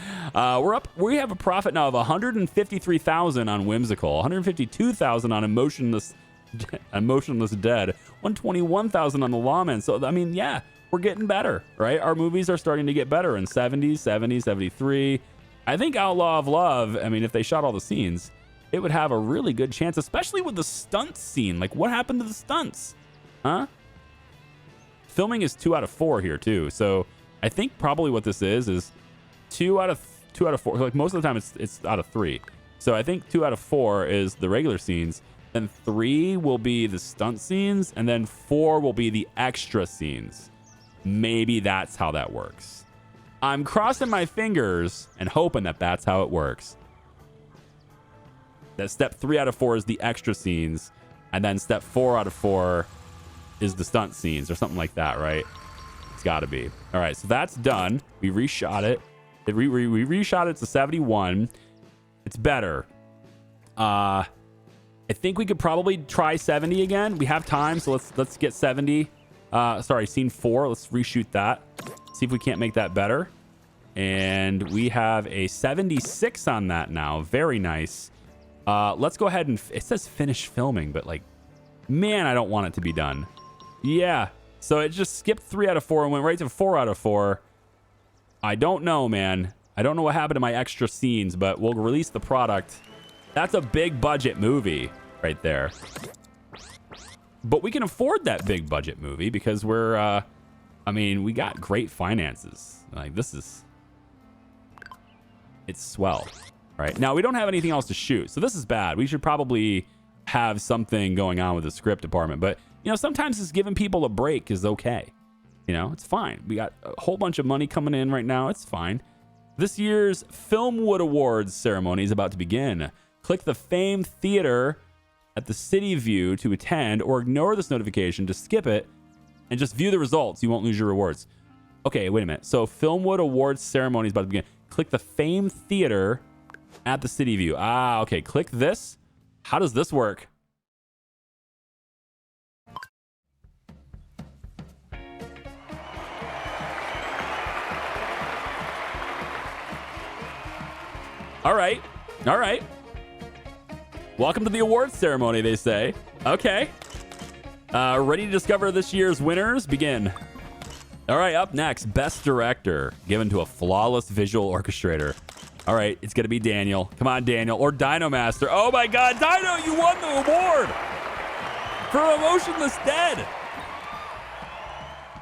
We have a profit now of 153,000 on Whimsical, 152,000 on Emotionless Dead, 121,000 on The Lawman. So I mean, yeah, we're getting better, right? Our movies are starting to get better in 70, 70, 73. I think Outlaw of Love, I mean, if they shot all the scenes, it would have a really good chance, especially with the stunt scene. Like, what happened to the stunts? Huh? Filming is 2 out of 4 here too. So I think probably what this is 2 out of 4. Like, most of the time it's out of 3. So I think 2 out of 4 is the regular scenes. Then 3 will be the stunt scenes, and then 4 will be the extra scenes. Maybe that's how that works. I'm crossing my fingers and hoping that that's how it works. That step 3 out of 4 is the extra scenes, and then step 4 out of 4 is the stunt scenes, or something like that, right? It's got to be. All right, so that's done. We reshot it. We reshot it to 71. It's better. I think we could probably try 70 again. We have time, so let's get 70. Sorry, scene 4. Let's reshoot that. See if we can't make that better. And we have a 76 on that now. Very nice. Let's go ahead and... It says finish filming, but like, man, I don't want it to be done. Yeah. So it just skipped 3 out of 4 and went right to 4 out of 4. I don't know, man. I don't know what happened to my extra scenes, but we'll release the product. That's a big budget movie right there. But we can afford that big budget movie because we're, I mean, we got great finances. Like, this is... It's swell. Right now, we don't have anything else to shoot, so this is bad. We should probably have something going on with the script department, but you know, sometimes just giving people a break is okay. You know, it's fine. We got a whole bunch of money coming in right now. It's fine. This year's Filmwood Awards ceremony is about to begin. Click the Fame Theater at the City View to attend, or ignore this notification to skip it and just view the results. You won't lose your rewards. Okay, wait a minute. So Filmwood Awards ceremony is about to begin. Click the Fame Theater at the City View. Ah, okay. Click this. How does this work? All right. All right. Welcome to the awards ceremony, they say. Okay. Ready to discover this year's winners? Begin. All right, up next, Best Director, given to a flawless visual orchestrator. All right, it's going to be Daniel. Come on, Daniel. Or Dino Master. Oh, my God. Dino, you won the award for Emotionless Dead.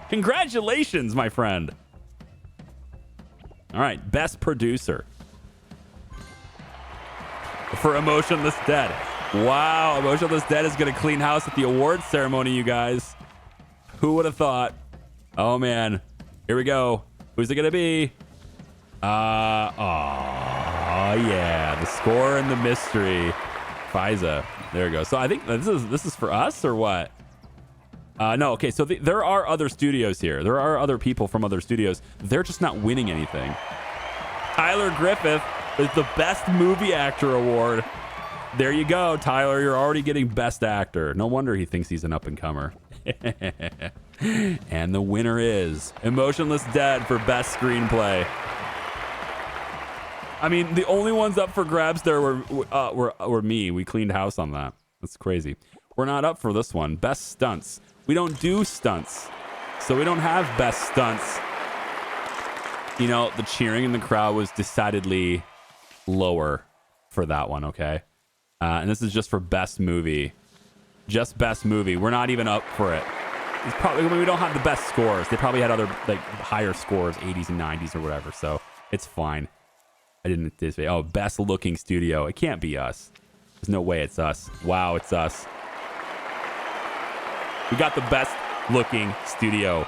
Congratulations, my friend. All right, Best Producer for Emotionless Dead. Wow, Emotionless Dead is going to clean house at the awards ceremony, you guys. Who would have thought? Oh, man. Here we go. Who's it going to be? Oh, yeah. The score and the mystery. FISA. There we go. So I think this is for us or what? No, okay, so there are other studios here. There are other people from other studios. They're just not winning anything. Tyler Griffith is the Best Movie Actor Award. There you go, Tyler. You're already getting Best Actor. No wonder he thinks he's an up-and-comer. And the winner is Emotionless Dead for Best Screenplay. I mean, the only ones up for grabs there were me. We cleaned house on that. That's crazy. We're not up for this one. Best Stunts. We don't do stunts, so we don't have Best Stunts. You know, the cheering in the crowd was decidedly lower for that one, okay? And this is just for Best Movie. Just Best Movie. We're not even up for it. It's probably, I mean, we don't have the best scores. They probably had other, like, higher scores, 80s and 90s or whatever, so it's fine. I didn't anticipate. Oh, Best Looking Studio. It can't be us. There's no way it's us. Wow, it's us. We got the Best Looking Studio.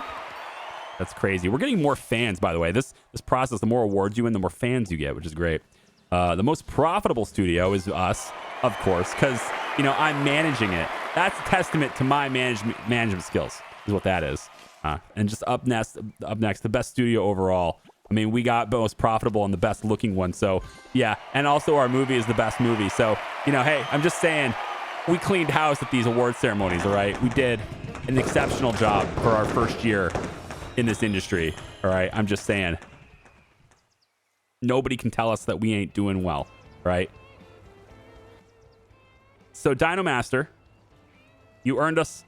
That's crazy. We're getting more fans, by the way. This process, the more awards you win, the more fans you get, which is great. The most profitable studio is us, of course, because, you know, I'm managing it. That's a testament to my management skills, is what that is. And just up next, the best studio overall. I mean, we got most profitable and the best looking one. So, yeah. And also our movie is the best movie. So, you know, hey, I'm just saying, we cleaned house at these award ceremonies, all right? We did an exceptional job for our first year in this industry, all right? I'm just saying. Nobody can tell us that we ain't doing well, right? So, Dino Master, you earned us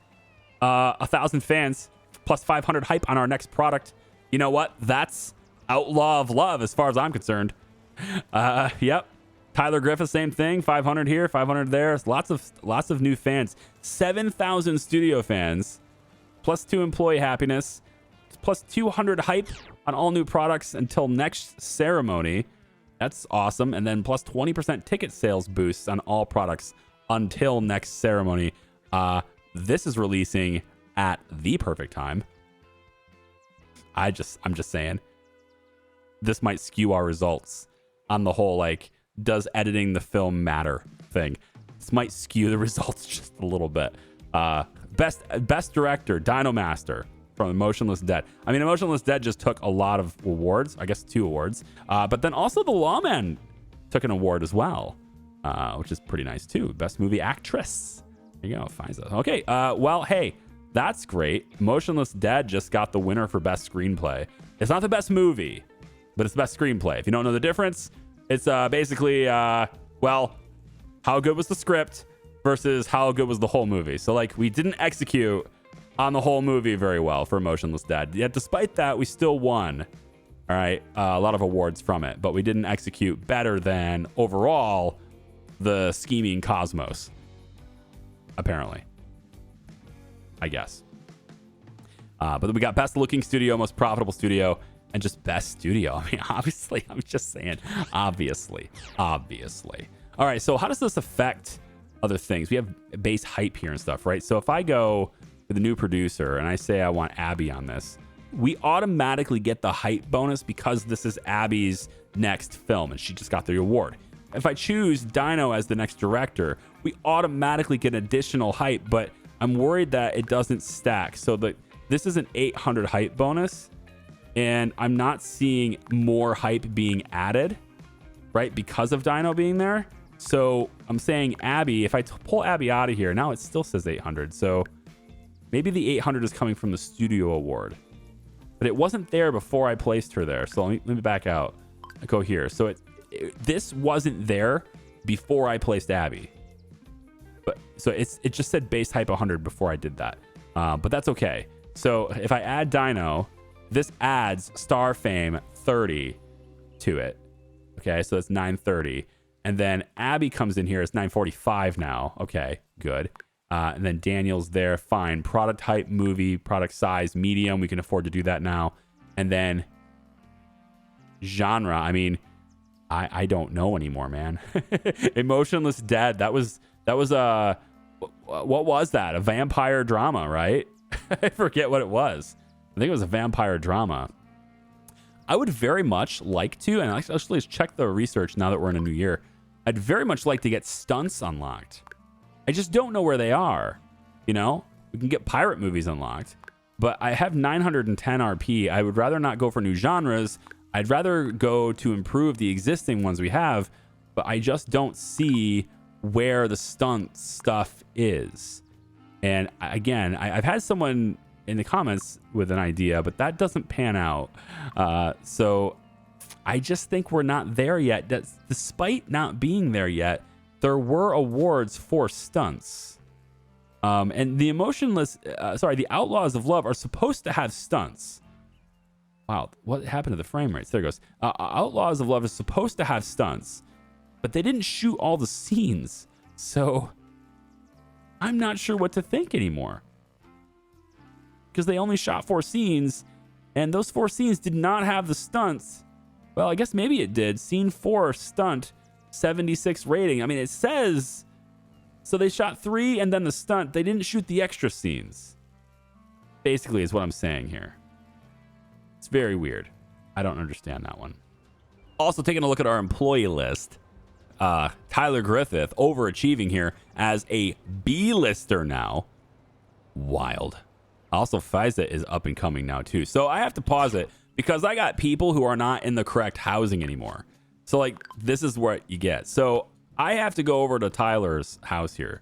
1,000 fans plus 500 hype on our next product. You know what? That's Outlaw of Love as far as I'm concerned. Yep. Tyler Griffith, same thing. 500 here, 500 there. Lots of new fans. 7,000 studio fans, plus 2 employee happiness, plus 200 hype on all new products until next ceremony. That's awesome. And then plus 20% ticket sales boosts on all products until next ceremony. This is releasing at the perfect time. I'm just saying, this might skew our results on the whole, like, does editing the film matter thing. This might skew the results just a little bit. Best director, Dino Master from Emotionless Dead. I mean, Emotionless Dead just took a lot of awards, I guess 2 awards. But then also The Lawman took an award as well, which is pretty nice too. Best movie actress. There you go, Fiza. Okay, well, hey, that's great. Emotionless Dead just got the winner for best screenplay. It's not the best movie, but it's the best screenplay. If you don't know the difference, it's basically, well, how good was the script versus how good was the whole movie. So, like, we didn't execute on the whole movie very well for Emotionless Dead. Yet, despite that, we still won, all right, a lot of awards from it. But we didn't execute better than, overall, the scheming Cosmos, apparently. I guess. But then we got Best Looking Studio, Most Profitable Studio, and just Best Studio. I mean, obviously, I'm just saying, obviously. All right, so how does this affect other things? We have base hype here and stuff, right? So if I go to the new producer and I say I want Abby on this, we automatically get the hype bonus because this is Abby's next film and she just got the award. If I choose Dino as the next director, we automatically get additional hype, but I'm worried that it doesn't stack. So this is an 800 hype bonus, and I'm not seeing more hype being added, right? Because of Dino being there. So I'm saying Abby, if I pull Abby out of here, now it still says 800. So maybe the 800 is coming from the studio award, but it wasn't there before I placed her there. So let me back out. I go here. So this wasn't there before I placed Abby. But so it just said base hype 100 before I did that. But that's okay. So if I add Dino, this adds star fame 30 to it. Okay, so that's 930. And then Abby comes in here. It's 945 now. Okay, good. And then Daniel's there. Fine. Product hype, movie, product size, medium. We can afford to do that now. And then genre. I mean, I don't know anymore, man. Emotionless Dead. That was what was that? A vampire drama, right? I forget what it was. I think it was a vampire drama. I would very much like to, and actually let's check the research now that we're in a new year. I'd very much like to get stunts unlocked. I just don't know where they are, you know? We can get pirate movies unlocked. But I have 910 RP. I would rather not go for new genres. I'd rather go to improve the existing ones we have. But I just don't see where the stunt stuff is. And again, I've had someone in the comments with an idea, but that doesn't pan out. So I just think we're not there yet. Despite not being there yet, there were awards for stunts. And the the Outlaws of Love are supposed to have stunts. Wow, what happened to the frame rates? There it goes. Outlaws of Love is supposed to have stunts, but they didn't shoot all the scenes. So I'm not sure what to think anymore. Because they only shot 4 scenes, and those 4 scenes did not have the stunts. Well, I guess maybe it did. Scene 4, stunt, 76 rating. I mean, it says... So they shot 3 and then the stunt. They didn't shoot the extra scenes. Basically is what I'm saying here. It's very weird. I don't understand that one. Also, taking a look at our employee list. Tyler Griffith overachieving here as a B-lister now. Wild. Also, Fiza is up and coming now too. So I have to pause it because I got people who are not in the correct housing anymore. So like, this is what you get. So I have to go over to Tyler's house here.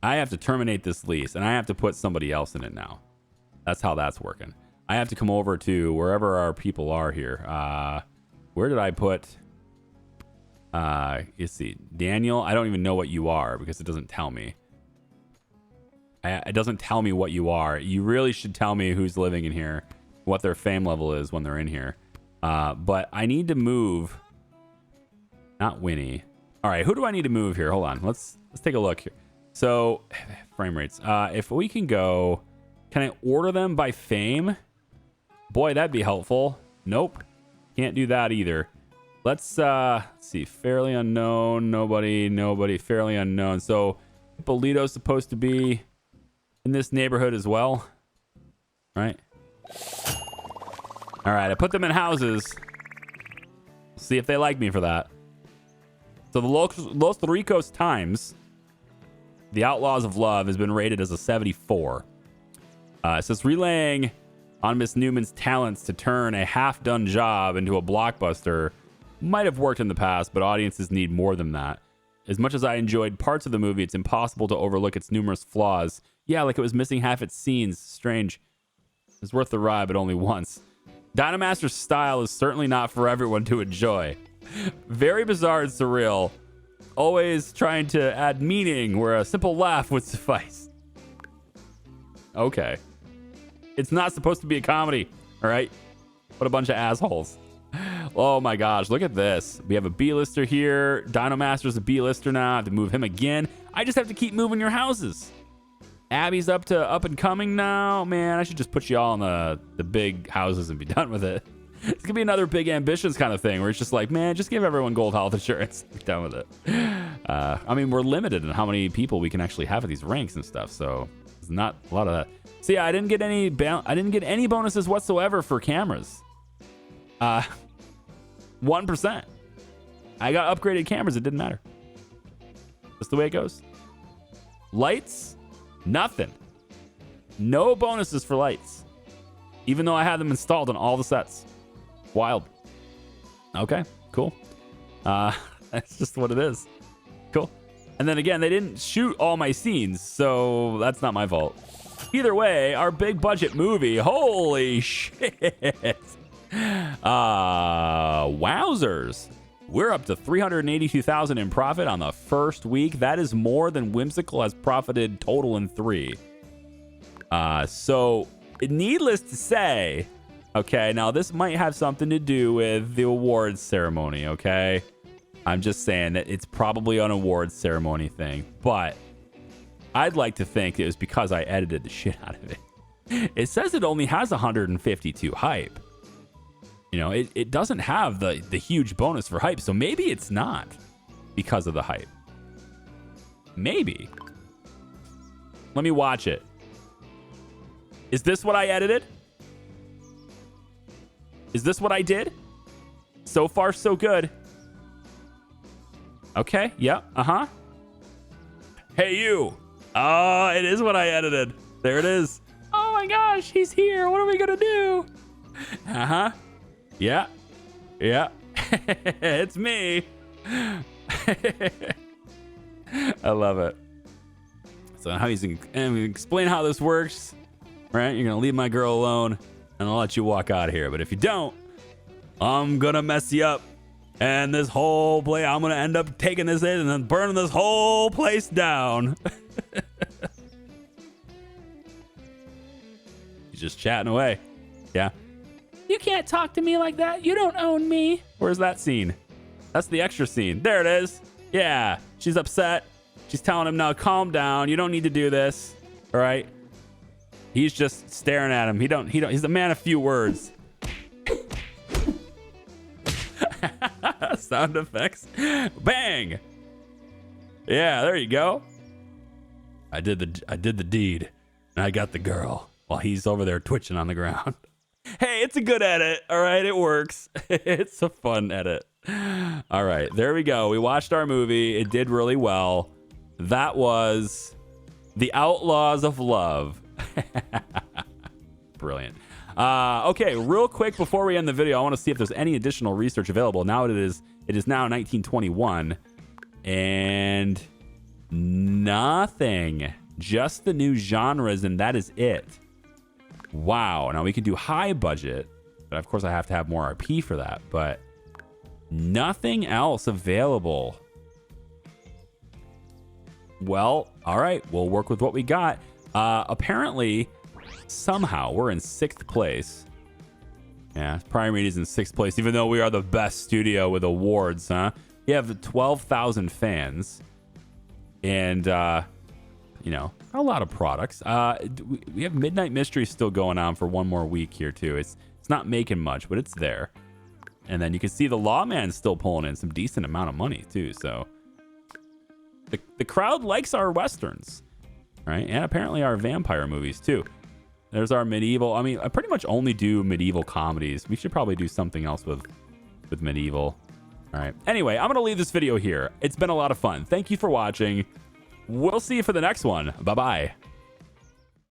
I have to terminate this lease and I have to put somebody else in it now. That's how that's working. I have to come over to wherever our people are here. Where did I put... you see, Daniel, I don't even know what you are because it doesn't tell me. It doesn't tell me what you are. You really should tell me who's living in here, what their fame level is when they're in here. But I need to move. Not Winnie. All right, who do I need to move here? Hold on. Let's take a look here. So, frame rates. If we can go, can I order them by fame? Boy, that'd be helpful. Nope. Can't do that either. Let's see. Fairly unknown. Nobody. Fairly unknown. So, Bolito's supposed to be in this neighborhood as well. Right? All right. I put them in houses. See if they like me for that. So, the Los Ricos Times, The Outlaws of Love, has been rated as a 74. It says, relaying on Miss Newman's talents to turn a half-done job into a blockbuster might have worked in the past, but audiences need more than that. As much as I enjoyed parts of the movie, it's impossible to overlook its numerous flaws. Yeah, like it was missing half its scenes. Strange. It's worth the ride, but only once. Dynamaster's style is certainly not for everyone to enjoy. Very bizarre and surreal. Always trying to add meaning where a simple laugh would suffice. Okay. It's not supposed to be a comedy, all right? What a bunch of assholes. Oh my gosh, look at this. We have a B-lister here. Dinomaster's a B-lister now. I have to move him again. I just have to keep moving your houses. Abby's up and coming now. Man, I should just put you all in the big houses and be done with it. It's gonna be another big ambitions kind of thing where it's just like, man, just give everyone gold health insurance. Be done with it. I mean, we're limited in how many people we can actually have at these ranks and stuff, so there's not a lot of that. So yeah, I didn't get any bonuses whatsoever for cameras. 1%. I got upgraded cameras. It didn't matter. That's the way it goes. Lights, nothing. No bonuses for lights, even though I had them installed on all the sets. Wild. Okay, cool. That's just what it is. Cool. And then again, they didn't shoot all my scenes, so that's not my fault. Either way, our big budget movie, holy shit. Wowzers. We're up to $382,000 in profit on the first week. That is more than Whimsical has profited total in 3. So needless to say, okay, now this might have something to do with the awards ceremony, okay? I'm just saying that it's probably an awards ceremony thing, but I'd like to think it was because I edited the shit out of it. It says it only has 152 hype. You know, it doesn't have the huge bonus for hype, so maybe it's not because of the hype. Maybe. Let me watch it. Is this what I edited? Is this what I did? So far, so good. Okay, yep, uh-huh. Hey, you. Oh, it is what I edited. There it is. Oh my gosh, he's here. What are we gonna do? Yeah. It's me. I love it. So how he's and we explain how this works, right? You're gonna leave my girl alone, and I'll let you walk out of here. But if you don't, I'm gonna mess you up, and this whole place, I'm gonna end up taking this in and then burning this whole place down. He's just chatting away. Yeah. You can't talk to me like that. You don't own me. Where's that scene? That's the extra scene. There it is. Yeah. She's upset. She's telling him, now calm down. You don't need to do this. All right. He's just staring at him. He's a man of few words. Sound effects. Bang. Yeah, there you go. I did the deed, and I got the girl while he's over there twitching on the ground. Hey, it's a good edit. All right, it works. It's a fun edit. All right, there we go. We watched our movie. It did really well. That was The Outlaws of Love. Brilliant. Okay, real quick before we end the video, I want to see if there's any additional research available. Now it is now 1921, and nothing. Just the new genres, and that is it. Wow. Now we could do high budget, but of course I have to have more RP for that, but nothing else available. Well, all right, we'll work with what we got. Apparently, somehow we're in 6th place. Yeah, Pryor Media's in 6th place, even though we are the best studio with awards, huh? You have 12,000 fans, and you know, a lot of products. We have Midnight Mystery still going on for one more week here too. It's not making much, but it's there. And then you can see the Lawman's still pulling in some decent amount of money too. So the crowd likes our westerns, right? And apparently our vampire movies too. There's our medieval. I mean, I pretty much only do medieval comedies. We should probably do something else with medieval. All right. Anyway, I'm gonna leave this video here. It's been a lot of fun. Thank you for watching. We'll see you for the next one. Bye-bye.